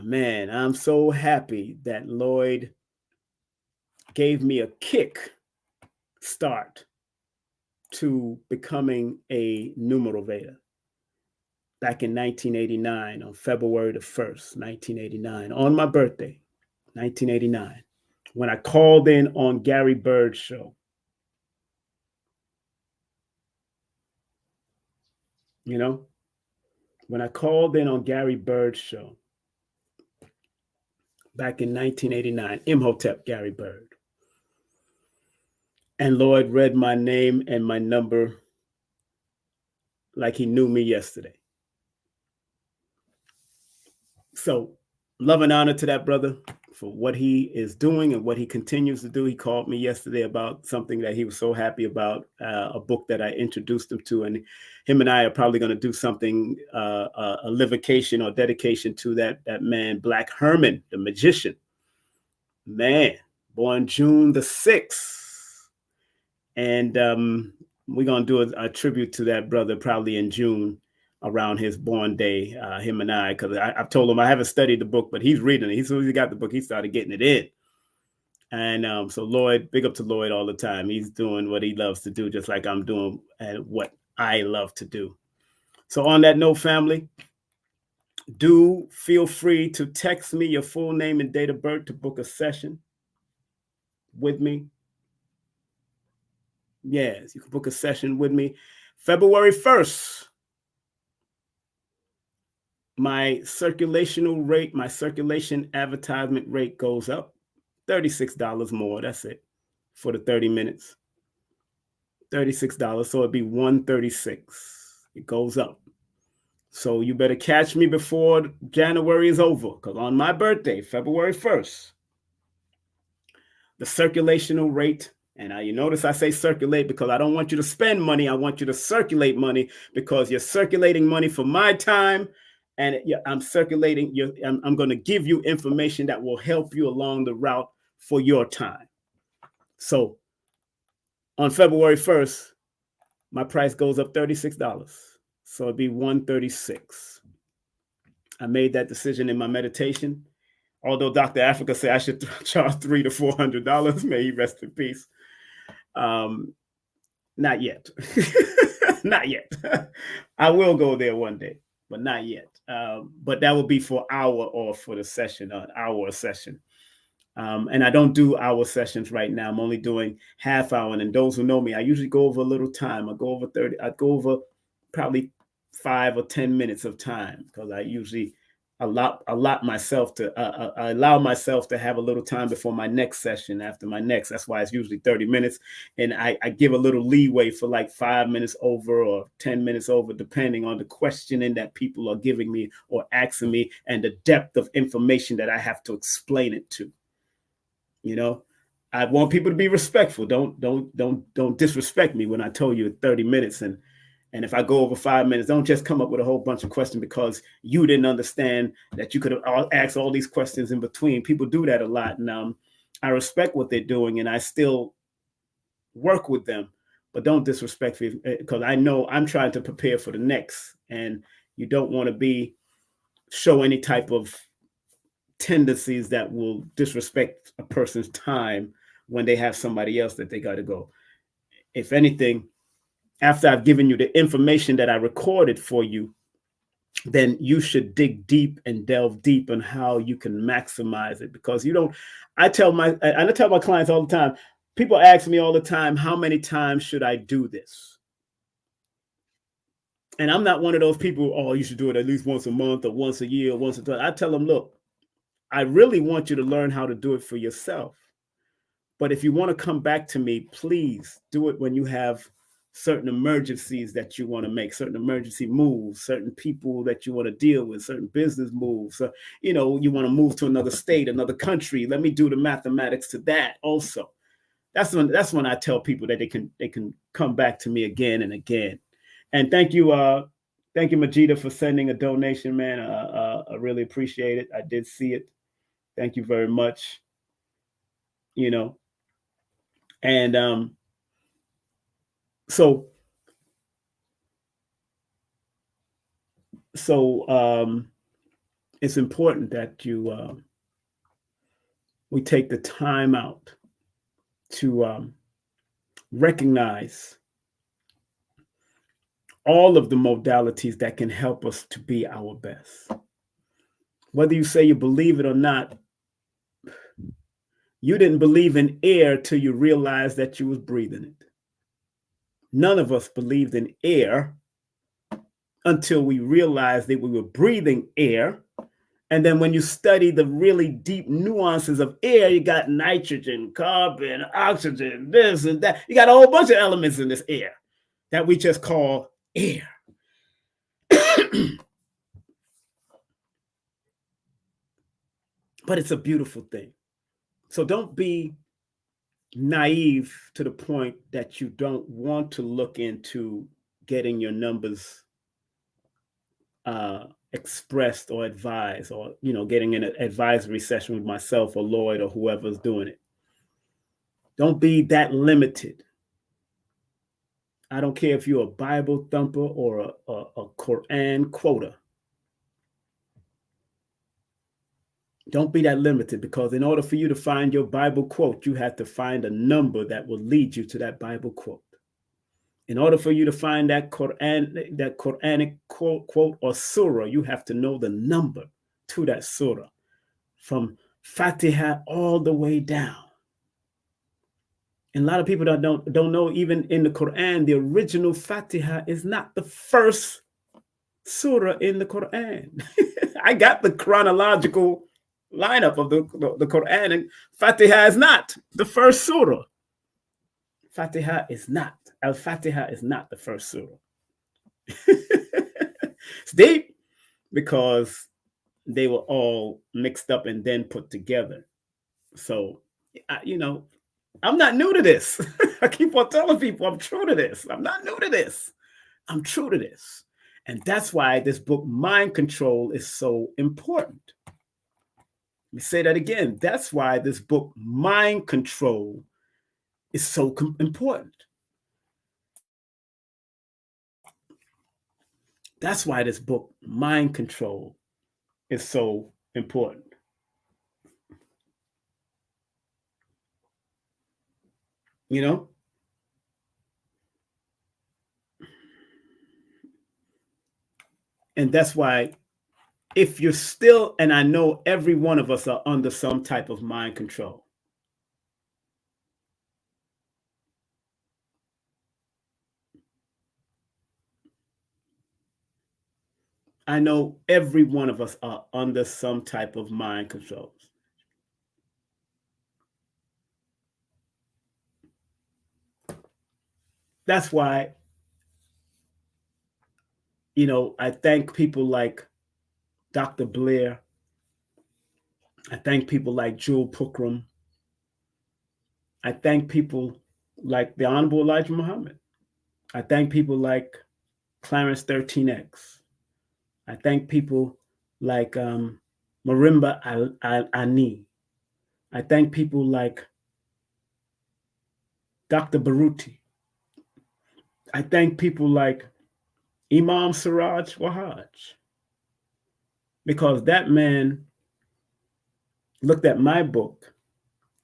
Man, I'm so happy that Lloyd gave me a kick start to becoming a Numerovator back in 1989, on February the 1st, 1989, on my birthday, 1989, when I called in on Gary Bird's show. You know, when I called in on Gary Bird's show back in 1989, Imhotep Gary Bird, and Lloyd read my name and my number like he knew me yesterday. So, love and honor to that brother for what he is doing and what he continues to do. He called me yesterday about something that he was so happy about, a book that I introduced him to, and him and I are probably going to do something, a livocation or dedication to that man, Black Herman, the magician. Man, born June the 6th. And we're going to do a tribute to that brother probably in June, around his born day, him and I, because I've told him I haven't studied the book, but he's reading it. As soon as he got the book, he started getting it in. And so Lloyd, big up to Lloyd all the time. He's doing what he loves to do, just like I'm doing and what I love to do. So on that note, family, do feel free to text me your full name and date of birth to book a session with me. Yes, you can book a session with me. February 1st. My circulation advertisement rate goes up $36 more. That's it for the 30 minutes. $36. So it'd be $136. It goes up. So you better catch me before January is over, because on my birthday, February 1st, the circulational rate, and you notice I say circulate because I don't want you to spend money. I want you to circulate money, because you're circulating money for my time. And I'm circulating, I'm going to give you information that will help you along the route for your time. So on February 1st, my price goes up $36. So it'd be $136. I made that decision in my meditation. Although Dr. Africa said I should charge $300 to $400, may he rest in peace. Not yet. Not yet. I will go there one day, but not yet. But that will be for hour or for the session, an hour session. And I don't do hour sessions right now. I'm only doing half hour. And those who know me, I usually go over a little time. I go over probably 5 or 10 minutes of time, because I usually allot myself to I allow myself to have a little time before my next session. After my next, that's why it's usually 30 minutes, and I give a little leeway for like 5 minutes over or 10 minutes over, depending on the questioning that people are giving me or asking me, and the depth of information that I have to explain it to. You know, I want people to be respectful. Don't disrespect me when I told you 30 minutes. And if I go over 5 minutes, don't just come up with a whole bunch of questions because you didn't understand that you could have asked all these questions in between. People do that a lot. And I respect what they're doing, and I still work with them, but don't disrespect me, because I know I'm trying to prepare for the next. And you don't want to show any type of tendencies that will disrespect a person's time when they have somebody else that they got to go. If anything, after I've given you the information that I recorded for you, then you should dig deep and delve deep on how you can maximize it. Because I tell my clients all the time, people ask me all the time, how many times should I do this? And I'm not one of those people, oh, you should do it at least once a month or once a year or once a time. I tell them, look, I really want you to learn how to do it for yourself. But if you want to come back to me, please do it when you have certain emergencies that you want to make, certain emergency moves, certain people that you want to deal with, certain business moves. You want to move to another state, another country. Let me do the mathematics to that also. That's when I tell people that they can come back to me again and again. And thank you, Majida, for sending a donation, man. I really appreciate it. I did see it. Thank you very much. And so it's important that we take the time out to recognize all of the modalities that can help us to be our best. Whether you say you believe it or not, you didn't believe in air till you realized that you was breathing it. None of us believed in air until we realized that we were breathing air. And then when you study the really deep nuances of air, you got nitrogen, carbon, oxygen, this and that. You got a whole bunch of elements in this air that we just call air. But it's a beautiful thing. So don't be naive to the point that you don't want to look into getting your numbers expressed or advised, or getting an advisory session with myself or Lloyd or whoever's doing it. Don't be that limited. I don't care if you're a Bible thumper or a Quran quoter. Don't be that limited, because in order for you to find your Bible quote, you have to find a number that will lead you to that Bible quote. In order for you to find that Quranic quote or surah, you have to know the number to that surah, from Fatiha all the way down. And a lot of people don't know, even in the Quran, the original Fatiha is not the first surah in the Quran. I got the chronological lineup of the Quran, and Fatiha is not the first surah. Fatiha is not. Al-Fatiha is not the first surah. It's deep because they were all mixed up and then put together. So, I'm not new to this. I keep on telling people I'm true to this. I'm not new to this. I'm true to this. And that's why this book, Mind Control, is so important. Let me say that again. That's why this book, Mind Control, is so important. That's why this book, Mind Control, is so important. And that's why, if you're still, and I know every one of us are under some type of mind control. I know every one of us are under some type of mind controls. That's why, I thank people like Dr. Blair. I thank people like Jewel Pookrum. I thank people like the Honorable Elijah Muhammad. I thank people like Clarence 13X. I thank people like Marimba Ani. I thank people like Dr. Baruti. I thank people like Imam Siraj Wahaj. Because that man looked at my book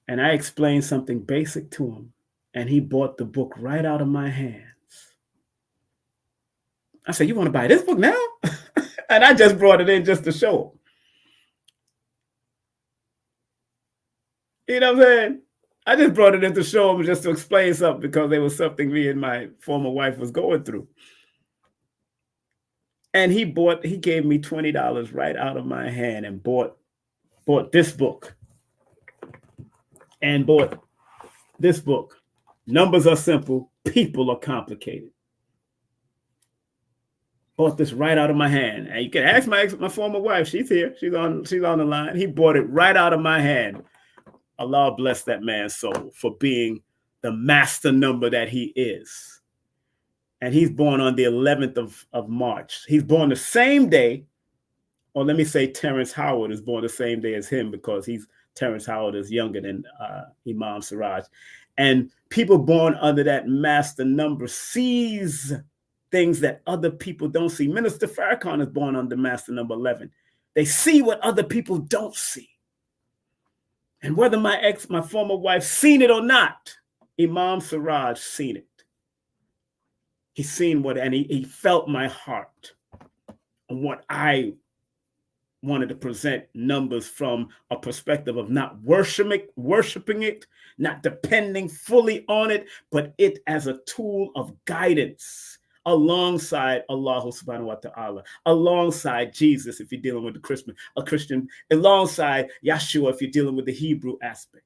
and I explained something basic to him, and he bought the book right out of my hands. I said, "You want to buy this book now?" And I just brought it in just to show him. You know what I'm saying? I just brought it in to show him, just to explain something, because there was something me and my former wife was going through. And he gave me $20 right out of my hand and bought this book. And bought this book. Numbers are simple, people are complicated. Bought this right out of my hand. And you can ask my former wife. She's here. She's on the line. He bought it right out of my hand. Allah bless that man's soul for being the master number that he is. And he's born on the 11th of March. He's born the same day, or let me say Terrence Howard is born the same day as him, because Terrence Howard is younger than Imam Siraj. And people born under that master number sees things that other people don't see. Minister Farrakhan is born under master number 11. They see what other people don't see. And whether my former wife, seen it or not, Imam Siraj seen it. He's seen and he felt my heart and what I wanted to present numbers from a perspective of not worshiping it, not depending fully on it, but it as a tool of guidance alongside Allah subhanahu wa ta'ala, alongside Jesus if you're dealing with a Christian, alongside Yeshua if you're dealing with the Hebrew aspect.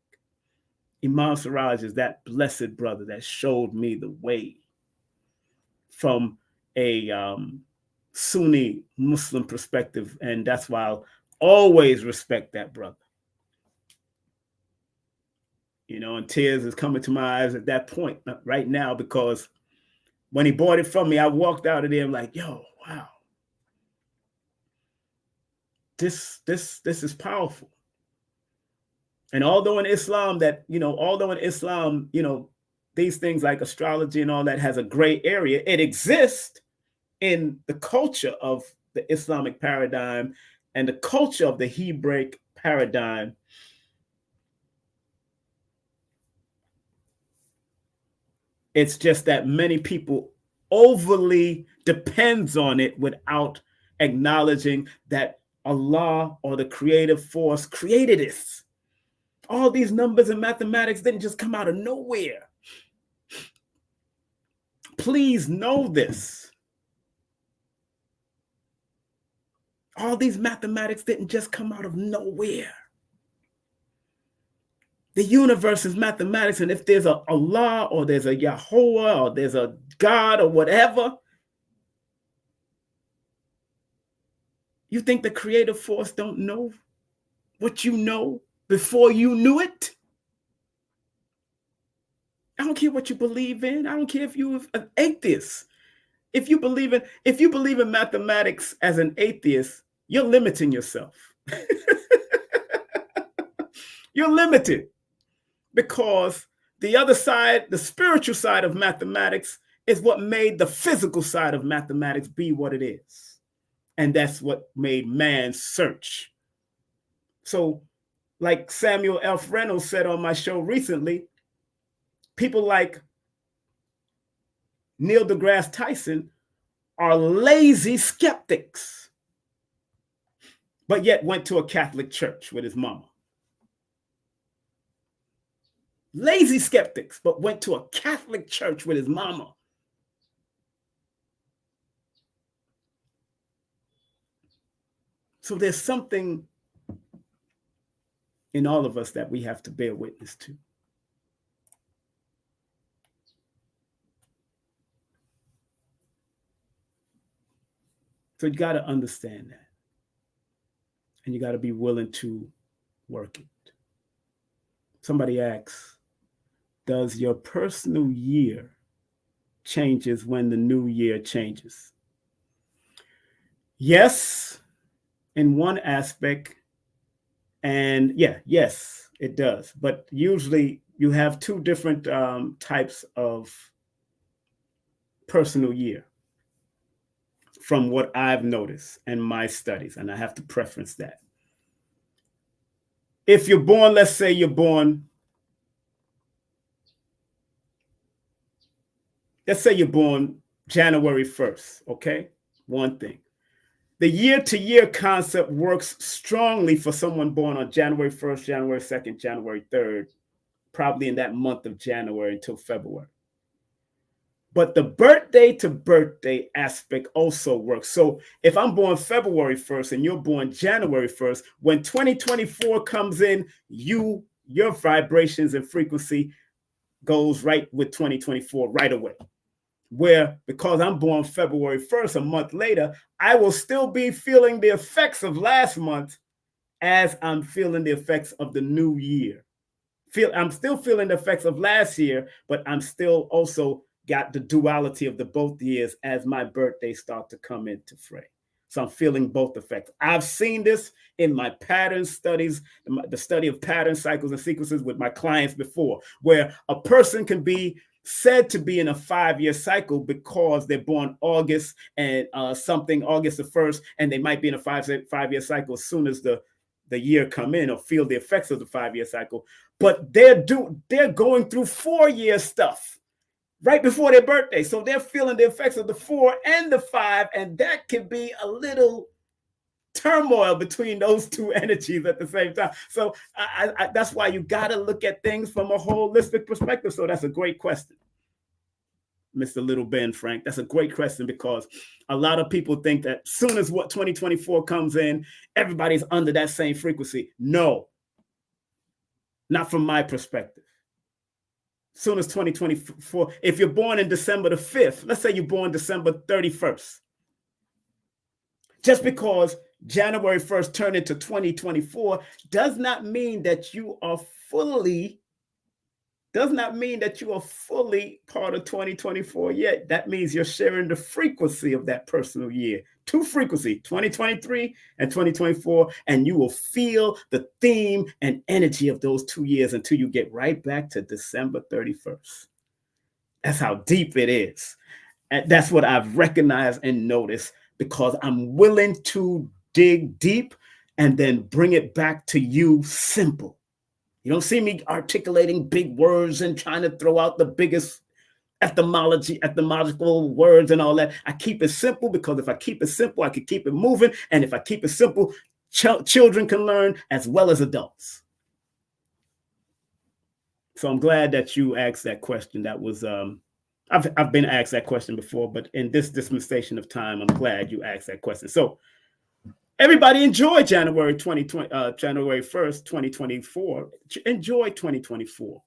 Imam Siraj is that blessed brother that showed me the way from a Sunni Muslim perspective, and that's why I'll always respect that brother. And tears is coming to my eyes at that point right now, because when he bought it from me, I walked out of there like, yo, wow, this is powerful. And although in Islam, these things like astrology and all that has a gray area, it exists in the culture of the Islamic paradigm and the culture of the Hebraic paradigm. It's just that many people overly depends on it without acknowledging that Allah or the creative force created this. All these numbers and mathematics didn't just come out of nowhere. Please know this. All these mathematics didn't just come out of nowhere. The universe is mathematics, and if there's a Allah or there's a Yahweh or there's a God or whatever, you think the creative force don't know what you know before you knew it? I don't care what you believe in. I don't care if you're an atheist. If you believe in mathematics as an atheist, you're limiting yourself. You're limited, because the other side, the spiritual side of mathematics, is what made the physical side of mathematics be what it is. And that's what made man search. So, like Samuel F. Reynolds said on my show recently, people like Neil deGrasse Tyson are lazy skeptics, but yet went to a Catholic church with his mama. Lazy skeptics, but went to a Catholic church with his mama. So there's something in all of us that we have to bear witness to. So you got to understand that. And you got to be willing to work it. Somebody asks, does your personal year changes when the new year changes? Yes, in one aspect. And yes, it does. But usually you have two different types of personal year from what I've noticed in my studies. And I have to preference that. If you're born, let's say you're born, January 1st, okay? One thing. The year-to-year concept works strongly for someone born on January 1st, January 2nd, January 3rd, probably in that month of January until February. But the birthday to birthday aspect also works. So if I'm born February 1st and you're born January 1st, when 2024 comes in, your vibrations and frequency goes right with 2024 right away. Where because I'm born February 1st, a month later, I will still be feeling the effects of last month as I'm feeling the effects of the new year. I'm still feeling the effects of last year, but I'm still also got the duality of the both years as my birthday start to come into fray. So I'm feeling both effects. I've seen this in my pattern studies, the study of pattern cycles and sequences with my clients before, where a person can be said to be in a 5-year cycle because they're born August and August the 1st, and they might be in a five-year cycle as soon as the year come in or feel the effects of the 5-year cycle. But they're going through 4-year stuff right before their birthday. So they're feeling the effects of the 4 and the 5, and that can be a little turmoil between those two energies at the same time. So that's why you got to look at things from a holistic perspective. So that's a great question, Mr. Little Ben Frank. That's a great question, because a lot of people think that as soon as 2024 comes in, everybody's under that same frequency. No, not from my perspective. As soon as 2024, if you're born in December the 5th, let's say you're born December 31st, just because January 1st turned into 2024 does not mean that you are fully part of 2024 yet. That means you're sharing the frequency of that personal year. Two frequency, 2023 and 2024, and you will feel the theme and energy of those 2 years until you get right back to December 31st. That's how deep it is. And that's what I've recognized and noticed, because I'm willing to dig deep and then bring it back to you simple. You don't see me articulating big words and trying to throw out the biggest etymological words and all that. I keep it simple, because if I keep it simple, I can keep it moving. And if I keep it simple, children can learn as well as adults. So I'm glad that you asked that question. That was I've been asked that question before, but in this dispensation of time, I'm glad you asked that question. So everybody enjoy January 1st, 2024. Enjoy 2024.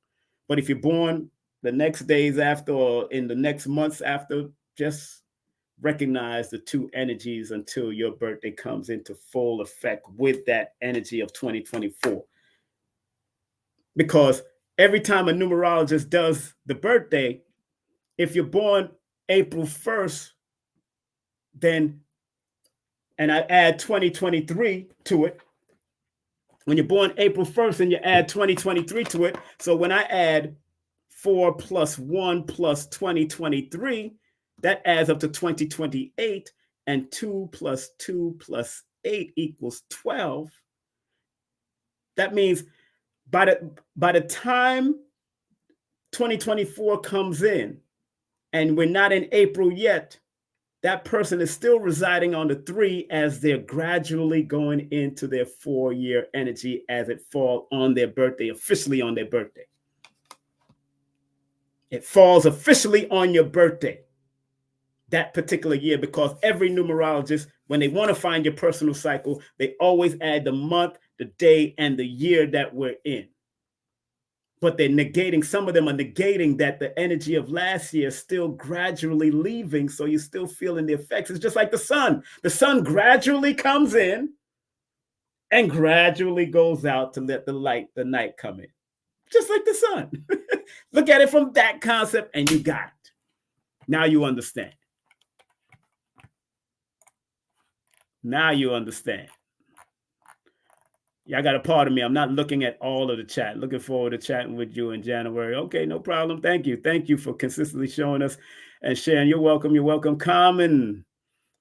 But if you're born the next days after or in the next months after, just recognize the two energies until your birthday comes into full effect with that energy of 2024. Because every time a numerologist does the birthday, if you're born April 1st, then, and I add 2023 to it, when you're born April 1st and you add 2023 to it, so when I add 4 plus 1 plus 2023, that adds up to 2028, and 2 plus 2 plus 8 equals 12. That means by the time 2024 comes in, and we're not in April yet, that person is still residing on the 3 as they're gradually going into their 4-year energy as it falls on their birthday, officially on their birthday. It falls officially on your birthday. that particular year, because every numerologist, when they want to find your personal cycle, they always add the month, the day, and the year that we're in. But they're negating, some of them are negating that the energy of last year is still gradually leaving. So you're still feeling the effects. It's just like the sun. The sun gradually comes in and gradually goes out to let the night come in. Just like the sun. Look at it from that concept and you got it. Now you understand. Now you understand. Y'all got a part of me. I'm not looking at all of the chat. Looking forward to chatting with you in January. Okay, no problem. Thank you. Thank you for consistently showing us and sharing. You're welcome. You're welcome. Common.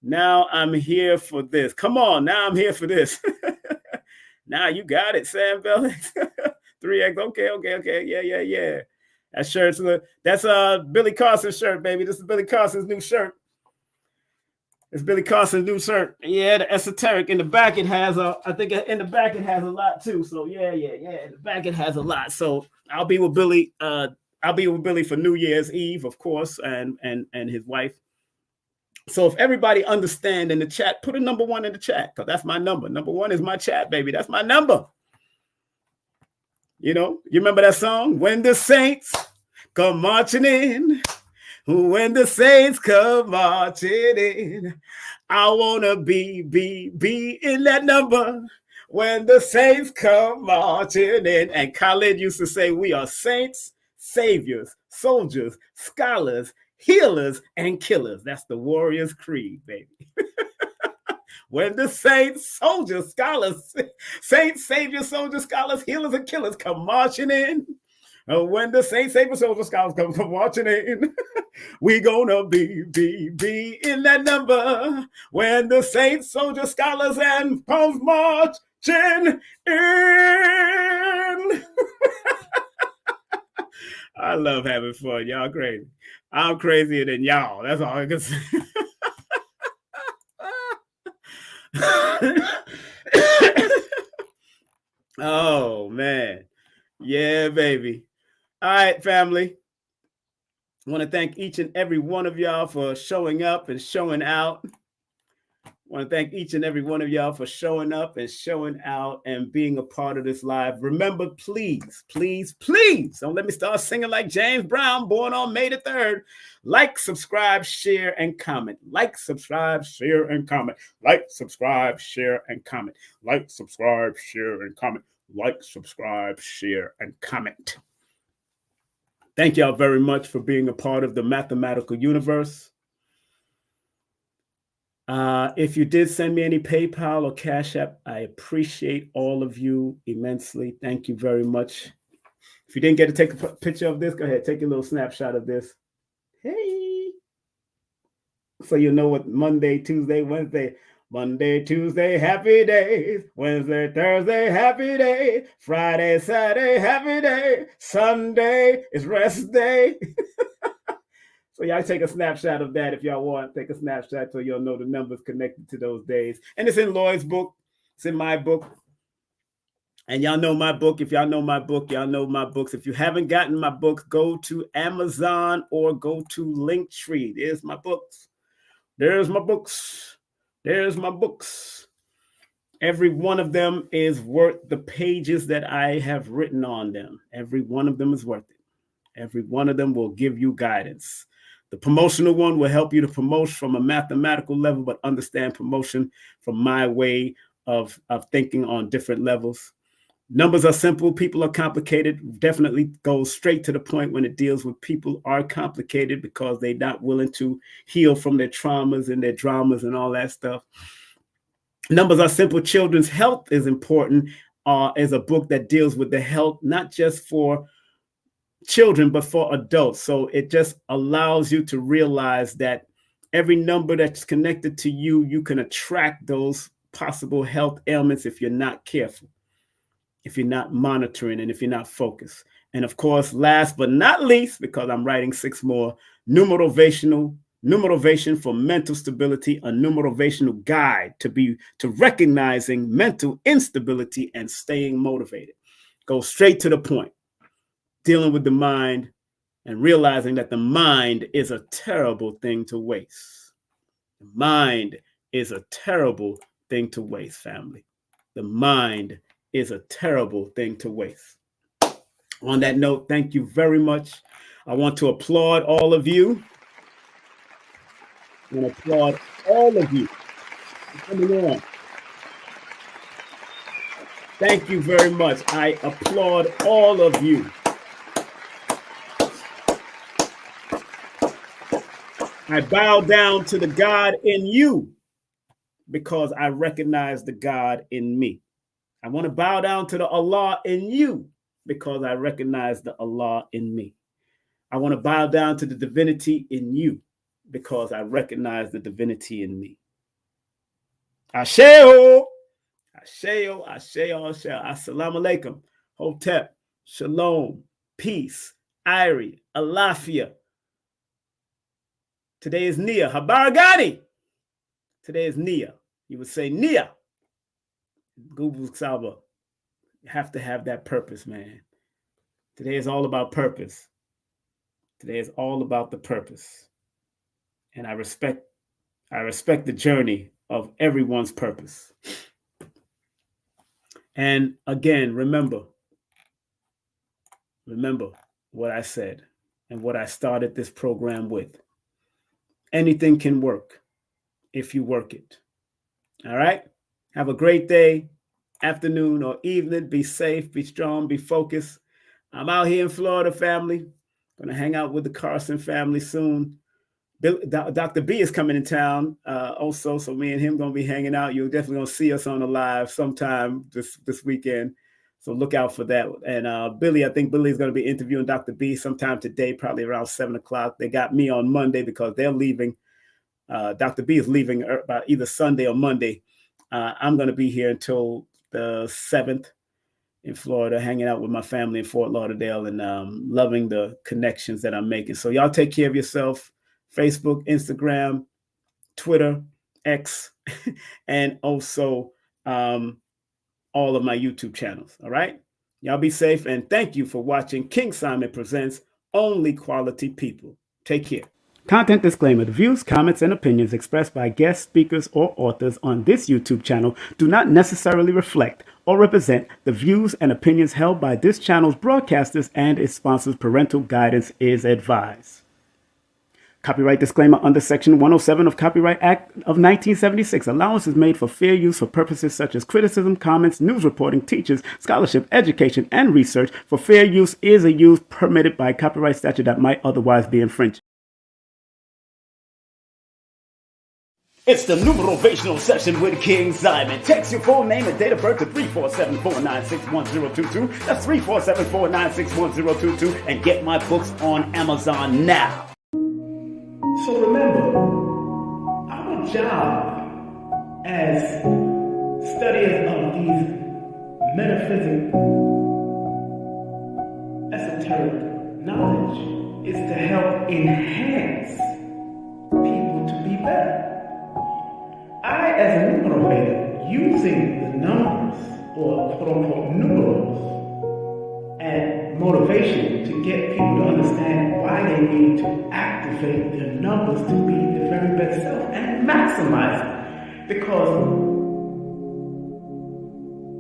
Now I'm here for this. Come on. Now I'm here for this. Now you got it, Sam Bellix. 3X. Okay. Yeah. That shirt's that's Billy Carson's shirt, baby. This is Billy Carson's new shirt. It's Billy Carson's new shirt. Yeah, the esoteric. In the back, it has I think in the back it has a lot too. So yeah. In the back it has a lot. So I'll be with Billy. I'll be with Billy for New Year's Eve, of course, and his wife. So if everybody understand in the chat, put a number 1 in the chat, because that's my number. Number 1 is my chat, baby. That's my number. You know, you remember that song? When the saints come marching in. When the saints come marching in, I wanna be in that number. When the saints come marching in. And Khalid used to say, we are saints, saviors, soldiers, scholars, healers, and killers. That's the Warriors' Creed, baby. When the saints, soldiers, scholars, saints, saviors, soldiers, scholars, healers, and killers come marching in. When the saints, saviors, soldiers, scholars come marching in, we gonna be in that number. When the saints, soldiers, scholars, and comes marching in. I love having fun. Y'all crazy. I'm crazier than y'all. That's all I can say. Oh, man. Yeah, baby. All right, family. I want to thank each and every one of y'all for showing up and showing out. I want to thank each and every one of y'all for showing up and showing out and being a part of this live. Remember, please, don't let me start singing like James Brown, born on May the 3rd. Like, subscribe, share, and comment. Like, subscribe, share, and comment. Like, subscribe, share, and comment. Like, subscribe, share, and comment. Like, subscribe, share, and comment. Thank y'all very much for being a part of the mathematical universe. If you did send me any PayPal or Cash App, I appreciate all of you immensely. Thank you very much. If you didn't get to take a picture of this, go ahead, take a little snapshot of this. Hey. So you know what Monday, Tuesday, Wednesday, Monday, Tuesday, happy days. Wednesday, Thursday, happy day. Friday, Saturday, happy day. Sunday is rest day. So y'all take a snapshot of that if y'all want. Take a snapshot so you'll know the numbers connected to those days. And it's in Lloyd's book. It's in my book. And y'all know my book. If y'all know my book, y'all know my books. If you haven't gotten my books, go to Amazon or go to Linktree. There's my books. There's my books. There's my books. Every one of them is worth the pages that I have written on them. Every one of them is worth it. Every one of them will give you guidance. The promotional one will help you to promote from a mathematical level, but understand promotion from my way of thinking on different levels. Numbers are simple. People are complicated. Definitely goes straight to the point when it deals with people are complicated because they're not willing to heal from their traumas and their dramas and all that stuff. Numbers are simple. Children's health is important. Is a book that deals with the health, not just for children, but for adults. So it just allows you to realize that every number that's connected to you, you can attract those possible health ailments if you're not careful, if you're not monitoring, and if you're not focused. And of course, last but not least, because I'm writing 6 more, numerovation for mental stability, a numerovational guide to recognizing mental instability and staying motivated. Go straight to the point. Dealing with the mind and realizing that the mind is a terrible thing to waste. The mind is a terrible thing to waste, family. The mind is a terrible thing to waste. On that note, thank you very much. I want to applaud all of you. I want to applaud all of you for coming on. Thank you very much. I applaud all of you. I bow down to the God in you because I recognize the God in me. I want to bow down to the Allah in you because I recognize the Allah in me. I want to bow down to the divinity in you because I recognize the divinity in me. Asheo, Asheo, Asheo, Asheo. Assalamu alaikum. Hotep, Shalom, peace, Irie, Alafia. Today is Nia. Habaragani. Today is Nia. You would say Nia. Google Saba. You have to have that purpose, man. Today is all about purpose. Today is all about the purpose. And I respect the journey of everyone's purpose. And again, remember what I said and what I started this program with. Anything can work if you work it. All right? Have a great day, afternoon, or evening. Be safe, be strong, be focused. I'm out here in Florida, family. Going to hang out with the Carson family soon. Dr. B is coming in town also, so me and him going to be hanging out. You're definitely going to see us on the live sometime this weekend, so look out for that. And Billy, I think Billy is going to be interviewing Dr. B sometime today, probably around 7 o'clock. They got me on Monday because they're leaving. Dr. B is leaving about either Sunday or Monday. I'm going to be here until the 7th in Florida, hanging out with my family in Fort Lauderdale and loving the connections that I'm making. So y'all take care of yourself. Facebook, Instagram, Twitter, X, and also all of my YouTube channels. All right? Y'all be safe, and thank you for watching King Simon Presents Only Quality People. Take care. Content disclaimer. The views, comments, and opinions expressed by guest speakers or authors on this YouTube channel do not necessarily reflect or represent the views and opinions held by this channel's broadcasters and its sponsors. Parental guidance is advised. Copyright disclaimer under Section 107 of Copyright Act of 1976. Allowance is made for fair use for purposes such as criticism, comments, news reporting, teachers, scholarship, education, and research. For fair use is a use permitted by copyright statute that might otherwise be infringed. It's the Numerovational session with King Simon. Text your full name and date of birth to 347-496-1022. That's 347-496-1022. And get my books on Amazon now. So remember, our job as studiers of these metaphysical, esoteric knowledge is to help enhance people to be better. I, as a numerovator, using the numbers, or quote-unquote numerals, and motivation to get people to understand why they need to activate their numbers to be their very best self and maximize it. Because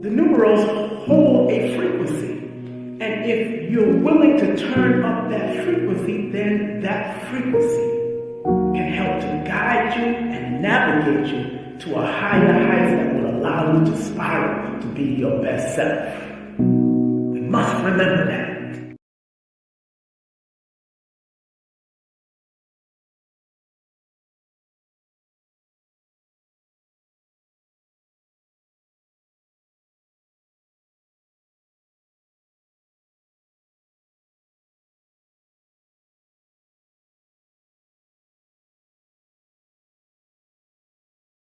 the numerals hold a frequency. And if you're willing to turn up that frequency, then that frequency can help to guide you and navigate you to a higher height that will allow you to spiral to be your best self. We must remember that.